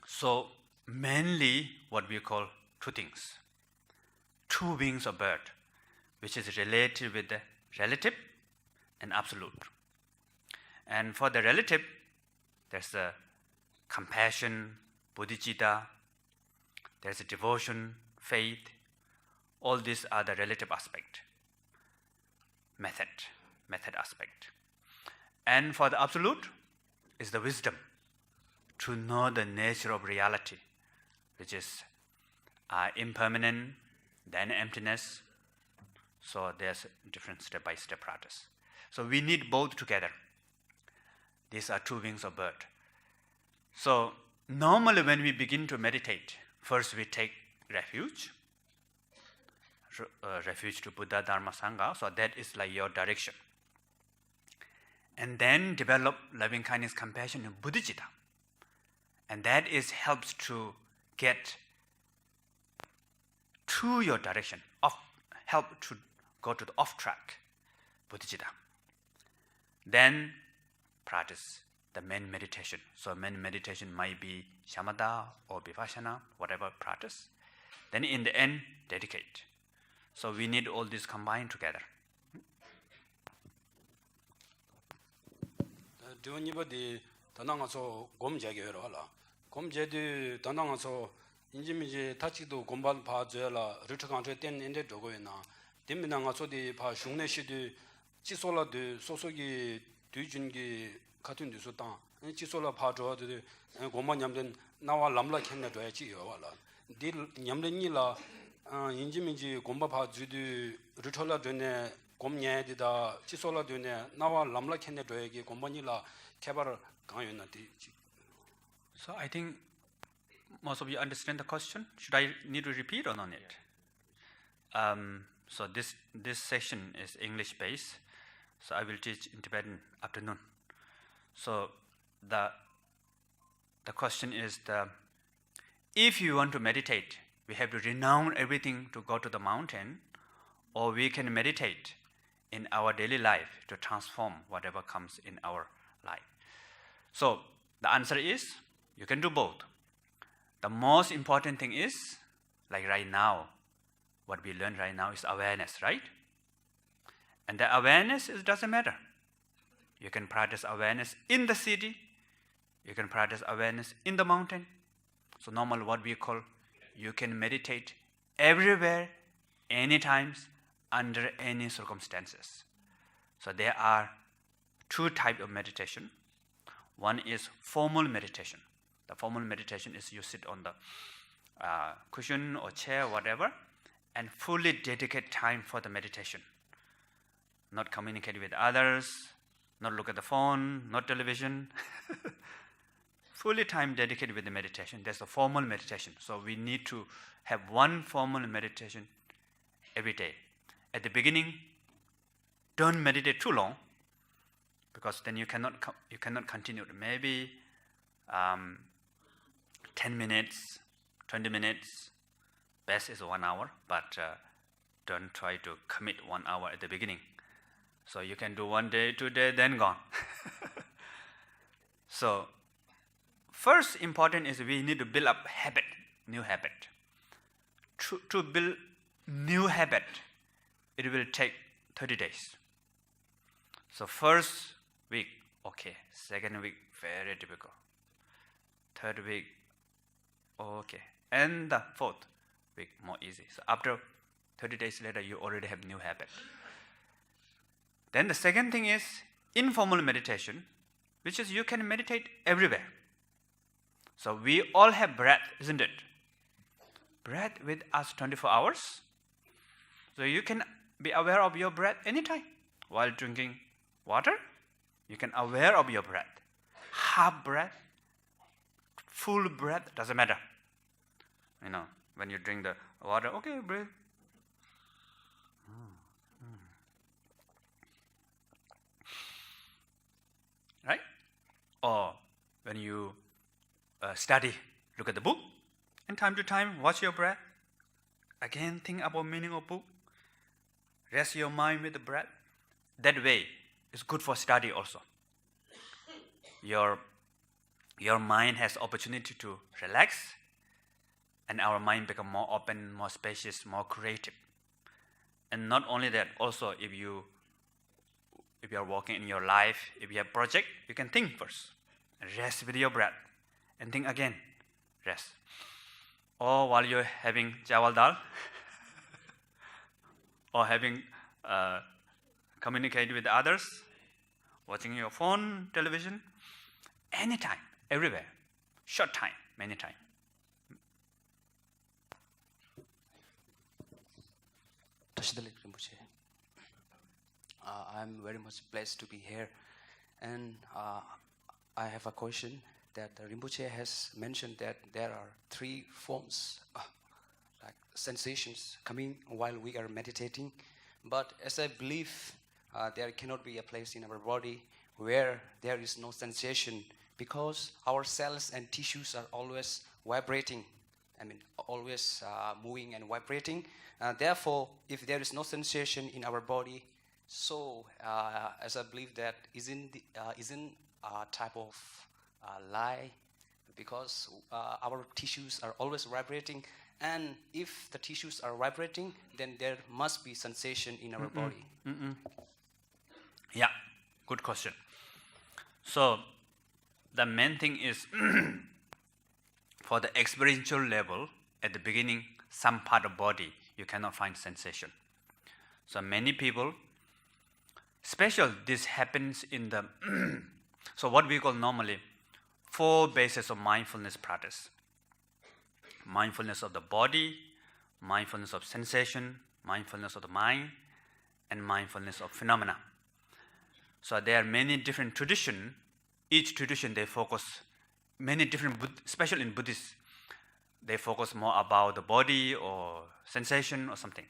So, mainly what we call two things. Two wings of bird, which is related with the relative and absolute. And for the relative, there's the compassion, bodhicitta, there's a devotion, faith. All these are the relative aspect. Method aspect. And for the absolute is the wisdom, to know the nature of reality, which is impermanent, then emptiness. So there's different step-by-step practice. So we need both together. These are two wings of bird. So normally when we begin to meditate, first we take refuge to Buddha, Dharma, Sangha. So that is like your direction. And then develop loving kindness, compassion, and bodhicitta. And that is helps to get to your direction, help to go to the off track, bodhicitta. Then practice the main meditation. So main meditation might be shamatha or vipassana, whatever practice. Then in the end, dedicate. So we need all this combined together. 디원이버디 단당아서 곰제게로 하라. 곰제디 단당아서 인지미지 다치도 곰반 봐줘라. 르트강제 땐인데 저거이나. dimminang아서디 봐 흉내시디 지솔라디 소소기 뒤준기 같은 데서다. 지솔라 봐줘도 곰만 냠된 나와 람라 캔나 줘야지요. 와라. 디 냠된이라 인지민지 곰바 봐주디 르톨라 되네 곰녀디다 지솔라 되네 나와 람라 캔네 줘야기 곰반이라 개발을 강요했나디. So I think most of you understand the question. Should I need to repeat or not yet? So this session is English based. So I will teach in Tibetan afternoon. So the question is if you want to meditate, we have to renounce everything to go to the mountain, or we can meditate in our daily life to transform whatever comes in our life. So the answer is you can do both. The most important thing is, like right now, what we learn right now is awareness, right? And the awareness doesn't matter. You can practice awareness in the city. You can practice awareness in the mountain. So normally what we call, you can meditate everywhere, anytime, under any circumstances. So there are two types of meditation. One is formal meditation. The formal meditation is you sit on the cushion or chair, whatever, and fully dedicate time for the meditation. Not communicate with others, not look at the phone, not television. Fully time dedicated with the meditation. That's the formal meditation. So we need to have one formal meditation every day. At the beginning, don't meditate too long, because then you cannot continue. Maybe 10 minutes, 20 minutes. Best is 1 hour, but don't try to commit 1 hour at the beginning. So you can do 1 day, 2 days, then gone. So first important is we need to build up habit, new habit. To build new habit, it will take 30 days. So first week, okay. Second week, very difficult. Third week, okay. And the fourth week, more easy. So after 30 days later, you already have new habit. Then the second thing is informal meditation, which is you can meditate everywhere. So we all have breath, isn't it? Breath with us 24 hours. So you can be aware of your breath anytime. While drinking water, you can aware of your breath. Half breath, full breath, doesn't matter. You know, when you drink the water, okay, breathe. Right? Or when you study, look at the book, and time to time, watch your breath. Again, think about meaning of book. Rest your mind with the breath. That way, it's good for study also. Your mind has opportunity to relax, and our mind become more open, more spacious, more creative. And not only that, also if you are working in your life, if you have project, you can think first. Rest with your breath. And think again. Rest. Or while you're having chawal dal, or having communicate with others, watching your phone, television, anytime, everywhere. Short time, many time. Tashdalik Rinpoche. I'm very much blessed to be here, and I have a question that Rinpoche has mentioned that there are 3 forms, like sensations coming while we are meditating. But as I believe, there cannot be a place in our body where there is no sensation, because our cells and tissues are always vibrating. I mean, always moving and vibrating. Therefore, if there is no sensation in our body, so as I believe that isn't a type of lie, because our tissues are always vibrating, and if the tissues are vibrating, then there must be sensation in our body. Yeah, good question. So the main thing is for the experiential level, at the beginning, some part of body, you cannot find sensation. So many people, especially this happens in the, so what we call normally 4 bases of mindfulness practice. Mindfulness of the body, mindfulness of sensation, mindfulness of the mind, and mindfulness of phenomena. So there are many different traditions. Each tradition, they focus many different, especially in Buddhist, they focus more about the body or sensation or something.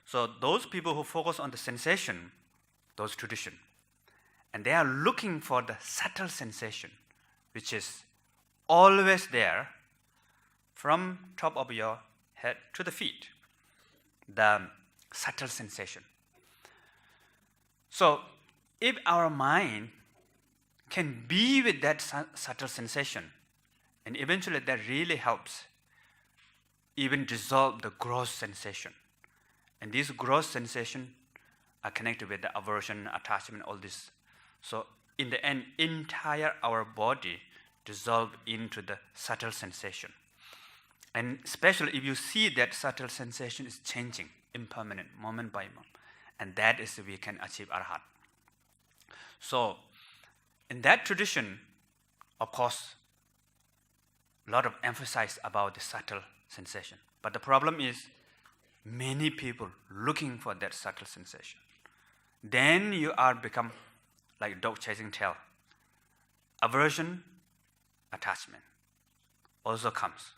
So those people who focus on the sensation, those traditions, and they are looking for the subtle sensation, which is always there from top of your head to the feet, the subtle sensation. So if our mind can be with that subtle sensation, and eventually that really helps even dissolve the gross sensation. And these gross sensations are connected with the aversion, attachment, all this. So in the end, entire our body dissolve into the subtle sensation. And especially if you see that subtle sensation is changing, impermanent, moment by moment, and that is we can achieve arhat. So, in that tradition, of course, a lot of emphasis about the subtle sensation. But the problem is, many people looking for that subtle sensation. Then you are become like dog chasing tail. Aversion, attachment also comes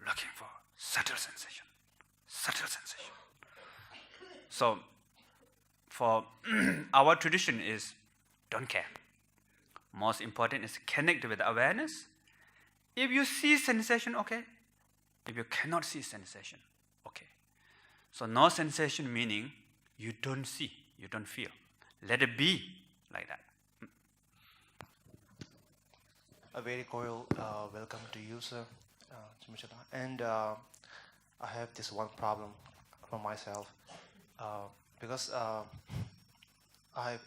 looking for subtle sensation. Subtle sensation. So, for our tradition is don't care. Most important is connect with awareness. If you see sensation, okay. If you cannot see sensation, okay. So no sensation meaning you don't see, you don't feel. Let it be like that. A very cordial welcome to you, sir. And I have this one problem for myself because I've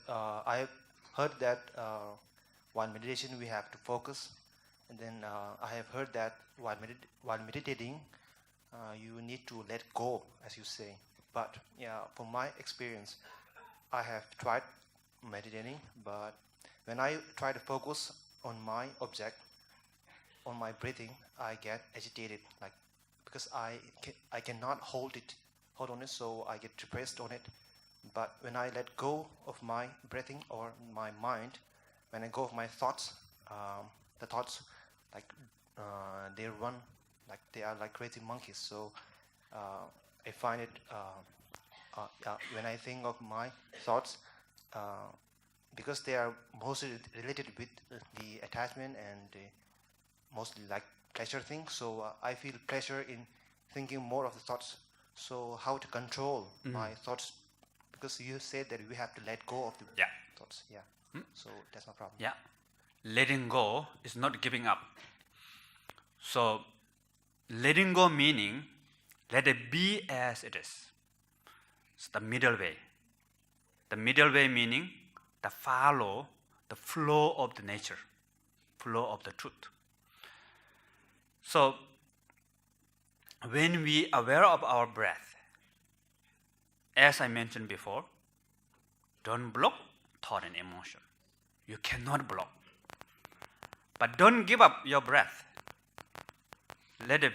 heard that while meditation we have to focus, and then I have heard that while meditating you need to let go, as you say. But yeah, from my experience, I have tried meditating, but when I try to focus on my object, on my breathing, I get agitated, like because I cannot hold on it, so I get depressed on it. But when I let go of my breathing or my mind, when I go of my thoughts, the thoughts like they run like they are like crazy monkeys. So I find it when I think of my thoughts, because they are mostly related with the attachment and mostly like pleasure things. So I feel pleasure in thinking more of the thoughts. So how to control my thoughts? Because you said that we have to let go of the thoughts. Yeah. So that's my problem. Yeah. Letting go is not giving up. So letting go meaning let it be as it is. It's the middle way. The middle way meaning the follow the flow of the nature, flow of the truth. So when we are aware of our breath, as I mentioned before, don't block thought and emotion. You cannot block. But don't give up your breath. Let it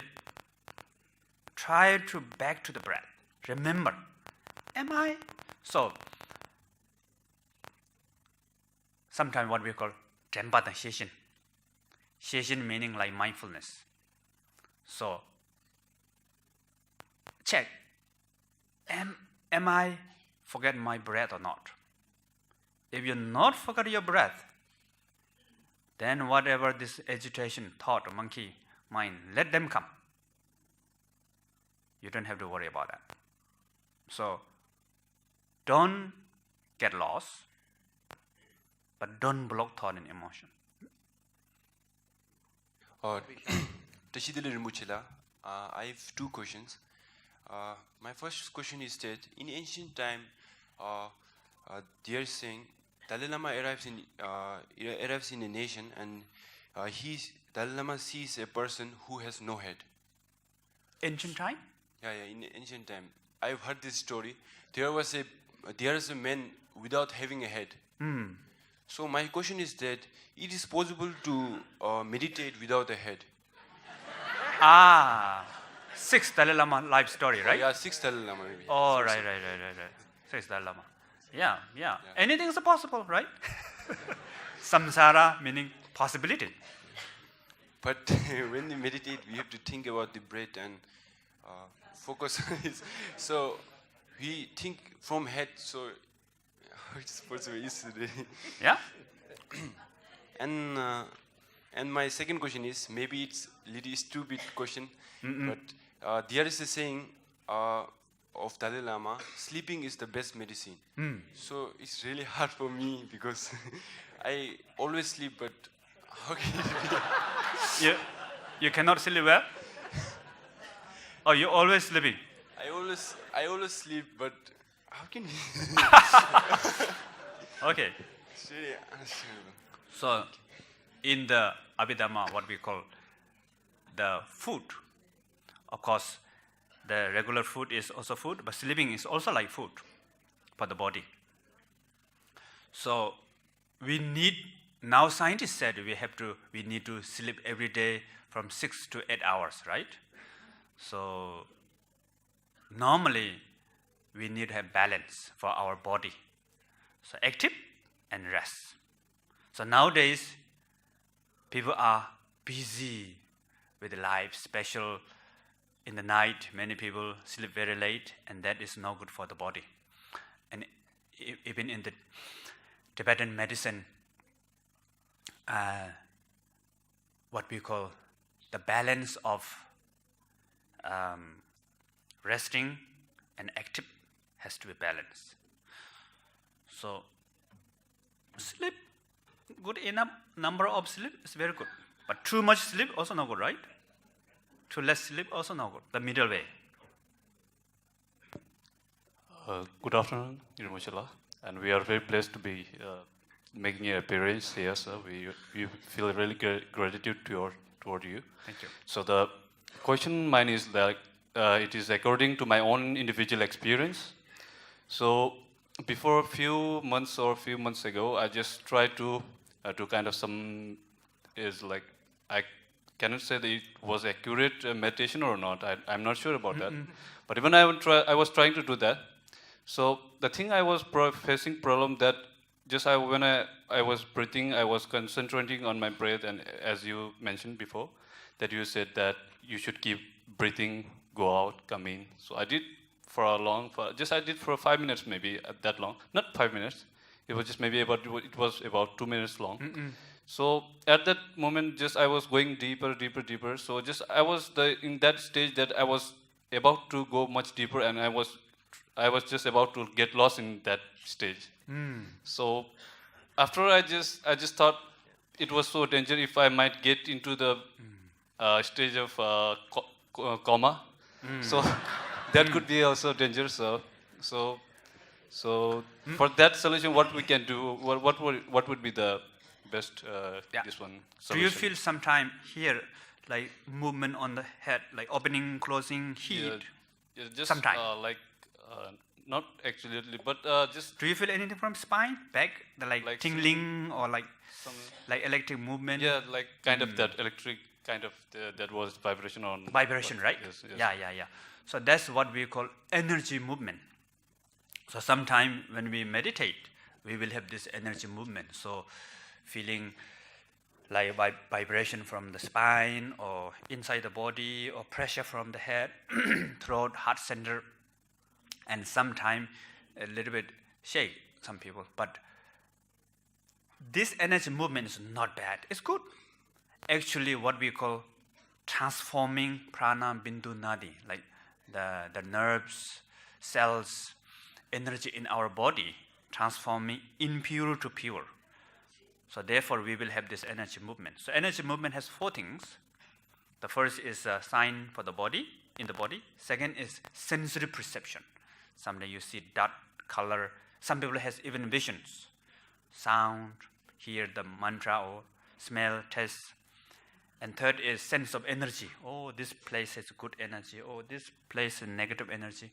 try to back to the breath. Remember, am I? So sometimes what we call Tenpa Session. Session meaning like mindfulness. So check, am I forget my breath or not? If you not forget your breath, then whatever this agitation, thought, monkey, mind, let them come. You don't have to worry about that. So don't get lost, but don't block thought and emotion. Tashidil Rinpoche, I have two questions. My first question is that in ancient time, they are saying Dalai Lama arrives in a nation, and Dalai Lama sees a person who has no head. Ancient time? Yeah, in ancient time, I've heard this story. There is a man without having a head. So my question is that it is possible to meditate without a head. Sixth Dalai Lama life story, right? Yeah, sixth Dalai Lama maybe. Oh, right. Sixth Dalai Lama. Yeah. Anything is possible, right? Samsara meaning possibility. But when we meditate, we have to think about the breath and focus on it. So we think from head, so how it's possible yesterday. Yeah? And my second question is, maybe it's a little stupid question, but there is a saying of Dalai Lama, sleeping is the best medicine. So it's really hard for me because I always sleep, but how can it be? You cannot sleep well? Oh, you're always sleeping? I always sleep, but how can Okay. It's really understandable. So, in the Abhidhamma, what we call the food, of course, the regular food is also food, but sleeping is also like food for the body. So, we need, now scientists said we need to sleep every day from 6 to 8 hours, right? So normally we need to have balance for our body. So active and rest. So nowadays people are busy with life, special in the night, many people sleep very late, and that is not good for the body. And even in the Tibetan medicine, what we call the balance of resting and active has to be balanced. So sleep, good enough number of sleep is very good. But too much sleep also not good, right? Too less sleep also not good. The middle way. Good afternoon, Rinpoche, and we are very blessed to be making an appearance here. So we feel really gratitude toward you. Thank you. So the question mine is that it is according to my own individual experience. So before a few months ago, I just tried to kind of I cannot say that it was accurate meditation or not. I'm not sure about that. But even I was trying to do that. So the thing I was facing problem that just when I was breathing, I was concentrating on my breath, and as you mentioned before, that you said that you should keep breathing, go out, come in. So I did I did for 5 minutes maybe, that long. Not 5 minutes. It was just maybe about 2 minutes long. So at that moment, just I was going deeper. So just I was in that stage that I was about to go much deeper, and I was just about to get lost in that stage. So after I just thought it was so dangerous if I might get into the stage of coma. So that could be also dangerous. So for that solution, what we can do? What would be the best this one solution? Do you feel sometime here like movement on the head, like opening, closing, heat? Yeah, just sometime. Not actually, but just. Do you feel anything from spine, back, like tingling or like electric movement? Yeah, like kind of that electric kind of that was vibration on. Vibration, right? Yes. Yeah. So that's what we call energy movement. So sometime when we meditate, we will have this energy movement. So feeling like vibration from the spine or inside the body, or pressure from the head, throat, heart center, and sometime a little bit shake, some people. But this energy movement is not bad. It's good. Actually, what we call transforming prana, bindu, nadi, like the nerves, cells, energy in our body, transforming impure to pure. So therefore, we will have this energy movement. So energy movement has 4 things. The first is a sign for the body, in the body. Second is sensory perception. Someday you see dot, color. Some people has even visions, sound, hear the mantra or smell, taste. And third is sense of energy. Oh, this place has good energy. Oh, this place has negative energy.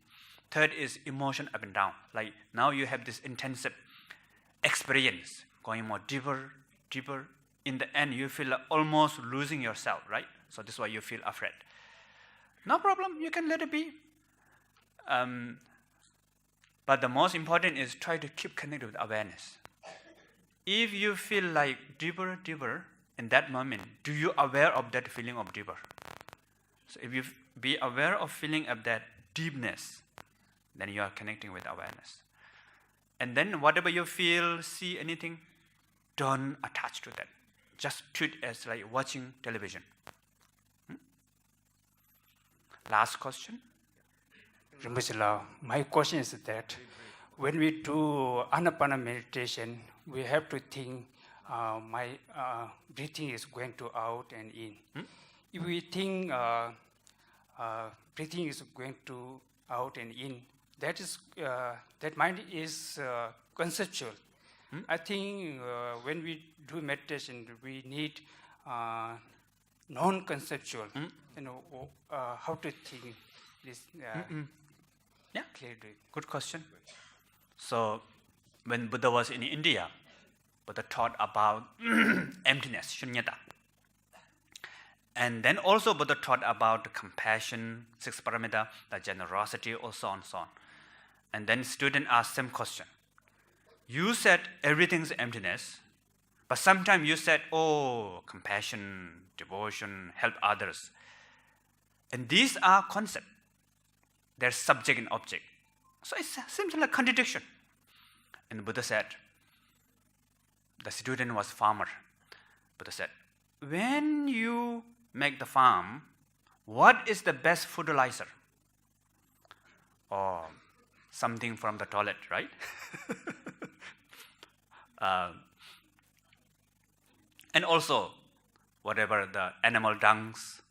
Third is emotion up and down. Like now you have this intensive experience, going more deeper. In the end, you feel like almost losing yourself, right? So this is why you feel afraid. No problem, you can let it be. But the most important is try to keep connected with awareness. If you feel like deeper, in that moment, do you aware of that feeling of deeper? So if you be aware of feeling of that deepness, then you are connecting with awareness. And then whatever you feel, see anything, don't attach to that. Just treat it as like watching television. Last question. Rinpoche, my question is that when we do Anapana meditation, we have to think my breathing is going to out and in. If we think breathing is going to out and in, that mind is conceptual. I think when we do meditation, we need non-conceptual. How to think this clearly. Good question. So when Buddha was in India, Buddha taught about emptiness, shunyata. And then also Buddha taught about compassion, six paramita, the generosity, so on, so on. And then student asked same question. You said everything's emptiness, but sometimes you said, oh, compassion, devotion, help others. And these are concepts. They're subject and object. So it seems like a contradiction. And Buddha said, the student was farmer. Buddha said, when you make the farm, what is the best fertilizer? Or something from the toilet, right? And also, whatever the animal dungs.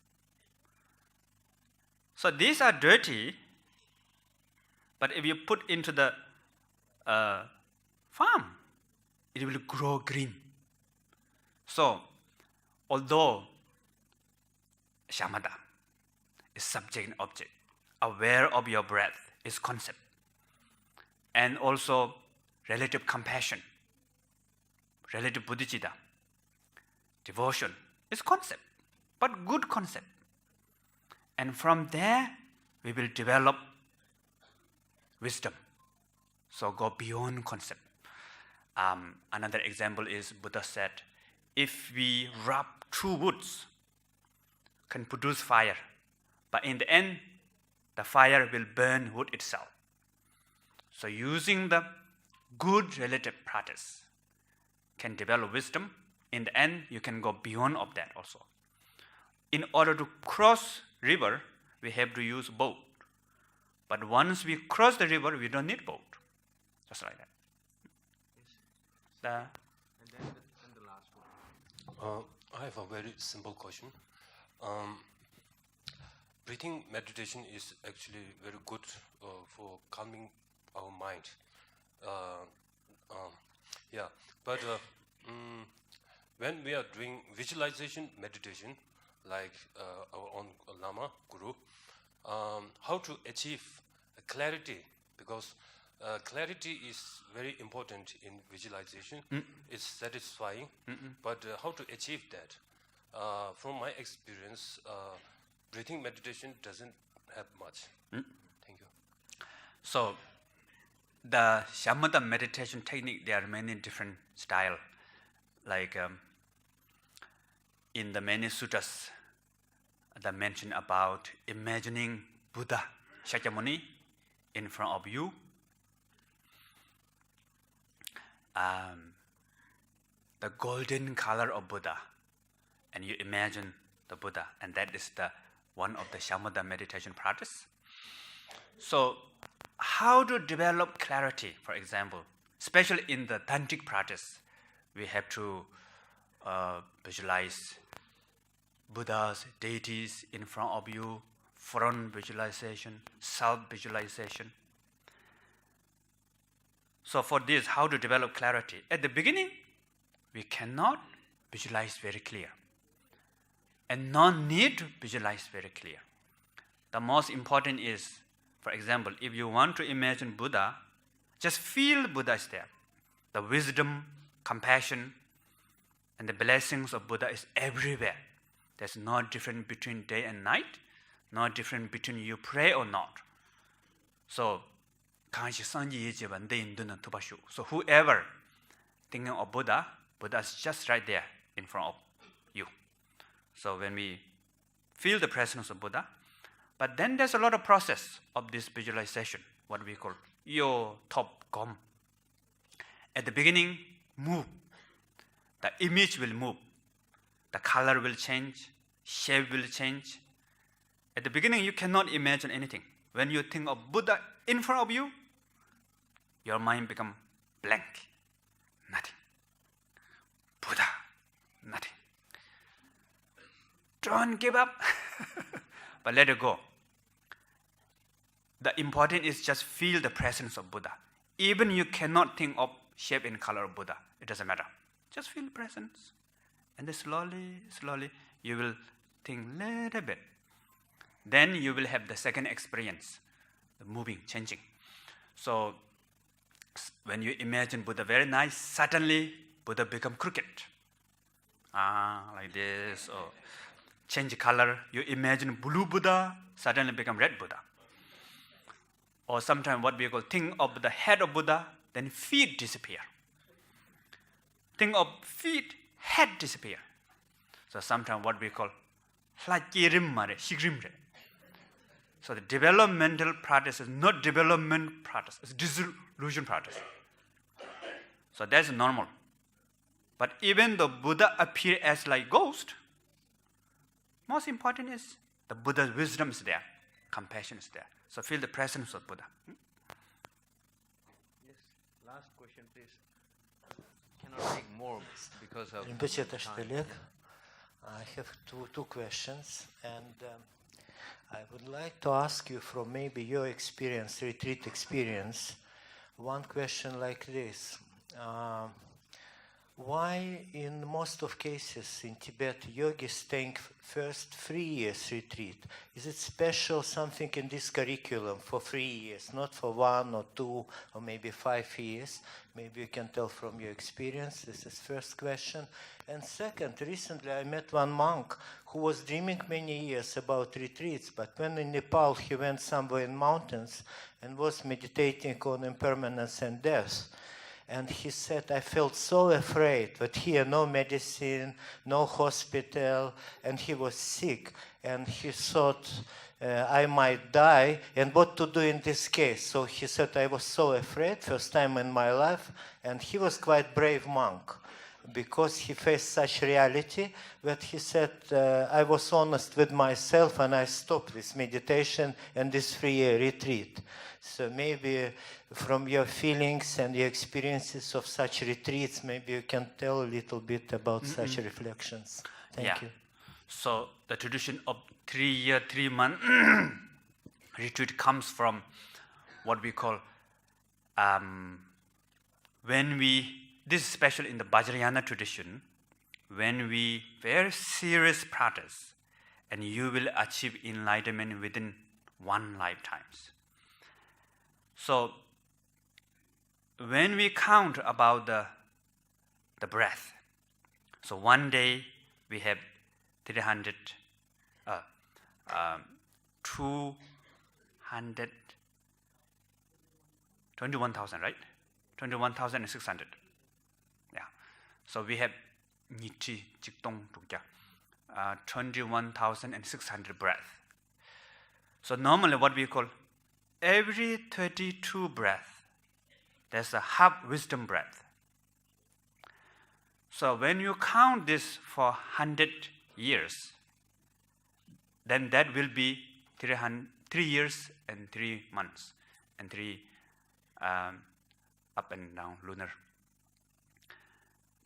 So these are dirty, but if you put into the farm, it will grow green. So, although shamatha is subject and object, aware of your breath is concept, and also relative compassion, relative bodhicitta, devotion is concept, but good concept. And from there, we will develop wisdom. So go beyond concept. Another example is Buddha said, if we rub two woods, can produce fire, but in the end, the fire will burn wood itself. So using the good relative practice can develop wisdom. In the end, you can go beyond of that also. In order to cross river, we have to use boat. But once we cross the river, we don't need boat. Just like that. I have a very simple question. Breathing meditation is actually very good for calming our mind. But when we are doing visualization meditation, like our own Lama Guru, how to achieve clarity, because clarity is very important in visualization. It's satisfying, but how to achieve that? From my experience, breathing meditation doesn't have much. Thank you. So, the shamatha meditation technique, there are many different styles. Like in the many suttas that mention about imagining Buddha, Shakyamuni, in front of you. The golden color of Buddha, and you imagine the Buddha, and that is the one of the shamatha meditation practice. So, how to develop clarity, for example, especially in the tantric practice, we have to visualize Buddhas, deities in front of you, front visualization, self-visualization. So for this, how to develop clarity? At the beginning, we cannot visualize very clear, and no need to visualize very clear. The most important is, for example, if you want to imagine Buddha, just feel Buddha is there. The wisdom, compassion, and the blessings of Buddha is everywhere. There's no difference between day and night, no difference between you pray or not. So, so whoever thinking of Buddha, Buddha is just right there in front of you. So when we feel the presence of Buddha, but then there's a lot of process of this visualization, what we call yo top gom. At the beginning, move. The image will move. The color will change, shape will change. At the beginning, you cannot imagine anything. When you think of Buddha in front of you, your mind becomes blank. Nothing. Buddha, nothing. Don't give up, but let it go. The important is just feel the presence of Buddha. Even you cannot think of shape and color of Buddha, it doesn't matter. Just feel presence. And then slowly, you will think a little bit. Then you will have the second experience, the moving, changing. So when you imagine Buddha very nice, suddenly Buddha become crooked. Like this, or change color. You imagine blue Buddha, suddenly become red Buddha. Or sometimes what we call think of the head of Buddha, then feet disappear. Think of feet, head disappear. So sometimes what we call so the developmental practice is not development practice, it's disillusion practice. So that's normal. But even though Buddha appear as like ghost, most important is the Buddha's wisdom is there, compassion is there. So feel the presence of Buddha. Yes, last question, please. Cannot take more because of Rinpoche time. Tashtelek, I have two questions, and I would like to ask you from maybe your experience, retreat experience, one question like this. Why in most of cases in Tibet yogis take first 3 years retreat? Is it special something in this curriculum for 3 years, not for 1 or 2 or maybe 5 years? Maybe you can tell from your experience. This is first question. And second, recently I met one monk who was dreaming many years about retreats, but when in Nepal he went somewhere in mountains and was meditating on impermanence and death. And he said, I felt so afraid that here no medicine, no hospital, and he was sick. And he thought I might die, and what to do in this case? So he said, I was so afraid, first time in my life, and he was quite brave monk, because he faced such reality that he said, I was honest with myself and I stopped this meditation and this 3-year retreat. So maybe from your feelings and your experiences of such retreats, maybe you can tell a little bit about such reflections. Thank you. So the tradition of 3 year, 3 month retreat comes from what we call, this is special in the Vajrayana tradition, when we very serious practice, and you will achieve enlightenment within 1 lifetime. So when we count about the breath, so one day we have 21,000, right? 21,600. Yeah. So we have 21,600 breath. So normally what we call every 32 breath, there's a half wisdom breath. So when you count this for 100 years, then that will be 3 years and 3 months and 3 up and down lunar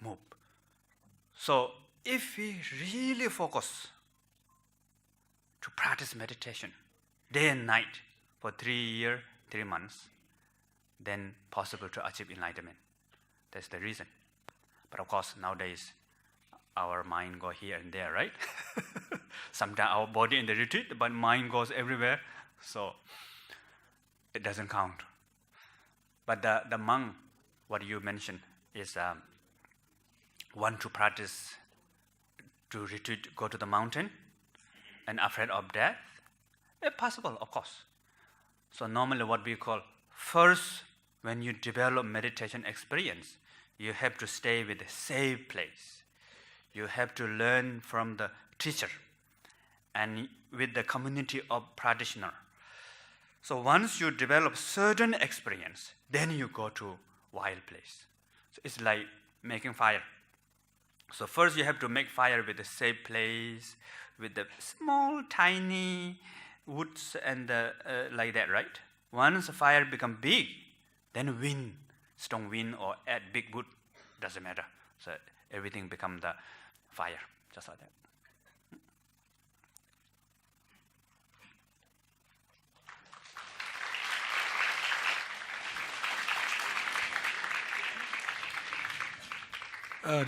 move. So if we really focus to practice meditation day and night for 3 years, 3 months, then possible to achieve enlightenment. That's the reason. But of course, nowadays, our mind go here and there, right? Sometimes our body in the retreat, but mind goes everywhere, so it doesn't count. But the monk, what you mentioned, is want to practice to retreat, go to the mountain, and afraid of death. It's possible, of course. So normally what we call, first, when you develop meditation experience, you have to stay with a safe place. You have to learn from the teacher and with the community of practitioner. So once you develop certain experience, then you go to wild place. So it's like making fire. So first you have to make fire with a safe place, with the small, tiny woods and like that, right? Once the fire become big, then wind, strong wind or add big wood, doesn't matter. So everything become the fire, just like that.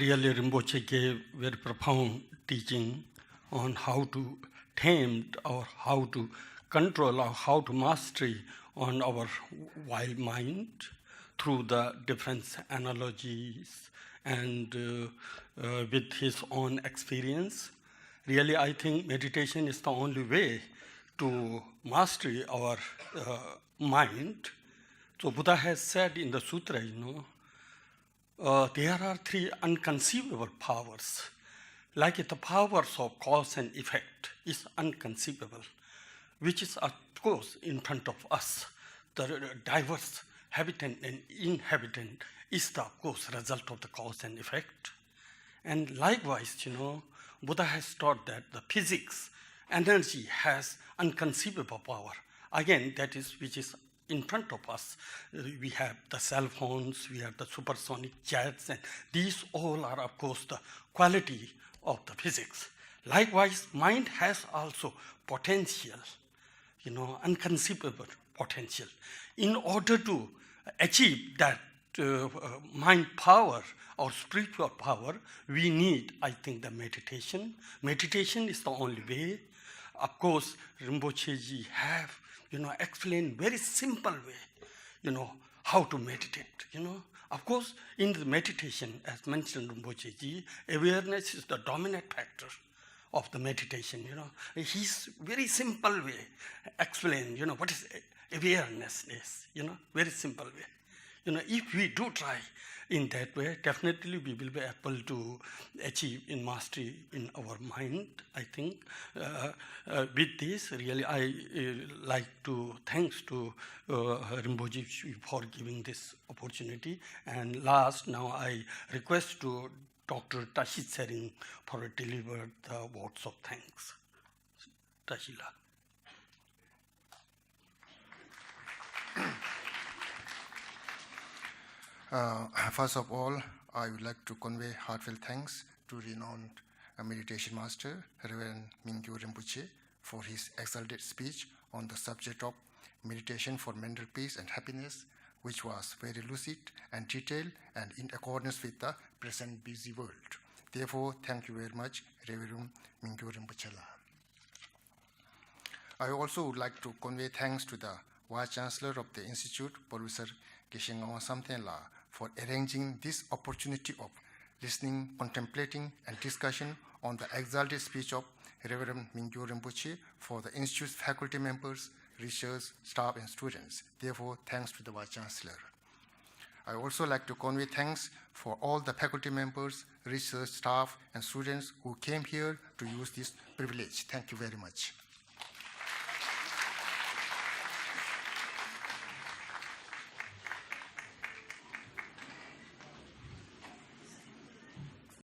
Really, Rinpoche gave very profound teaching on how to tame or how to control or how to mastery on our wild mind through the different analogies and with his own experience. Really, I think meditation is the only way to master our mind. So Buddha has said in the sutra, there are three unconceivable powers. Like the powers of cause and effect is unconceivable, which is of course in front of us. The diverse habitant and inhabitant is the of course result of the cause and effect. And likewise, Buddha has taught that the physics, energy has unconceivable power. Again, that is which is in front of us. We have the cell phones, we have the supersonic jets, and these all are, of course, the quality of the physics. Likewise, mind has also potential, unconceivable potential. In order to achieve that mind power or spiritual power, we need, I think, the meditation. Meditation is the only way. Of course, Rinpoche-ji have, explained very simple way, how to meditate, Of course, in the meditation, as mentioned Rinpoche-ji, awareness is the dominant factor of the meditation, He's very simple way explain, what is awareness is, very simple way. If we do try in that way, definitely we will be able to achieve in mastery in our mind, I think. With this, really, I like to thanks to Rinpoche for giving this opportunity. And last, now I request to Dr. Tashi Tsering for deliver the words of thanks. Tashila. First of all, I would like to convey heartfelt thanks to renowned meditation master, Reverend Mingyur Rinpoche, for his exalted speech on the subject of meditation for mental peace and happiness, which was very lucid and detailed and in accordance with the present busy world. Therefore, thank you very much, Reverend Mingyur Rinpoche. I also would like to convey thanks to the Vice Chancellor of the Institute, Professor Geshe-Ngawang Samtenla, for arranging this opportunity of listening, contemplating, and discussion on the exalted speech of Reverend Mingyur Rinpoche for the Institute's faculty members, research, staff, and students. Therefore, thanks to the Vice Chancellor. I also like to convey thanks for all the faculty members, research staff, and students who came here to use this privilege. Thank you very much.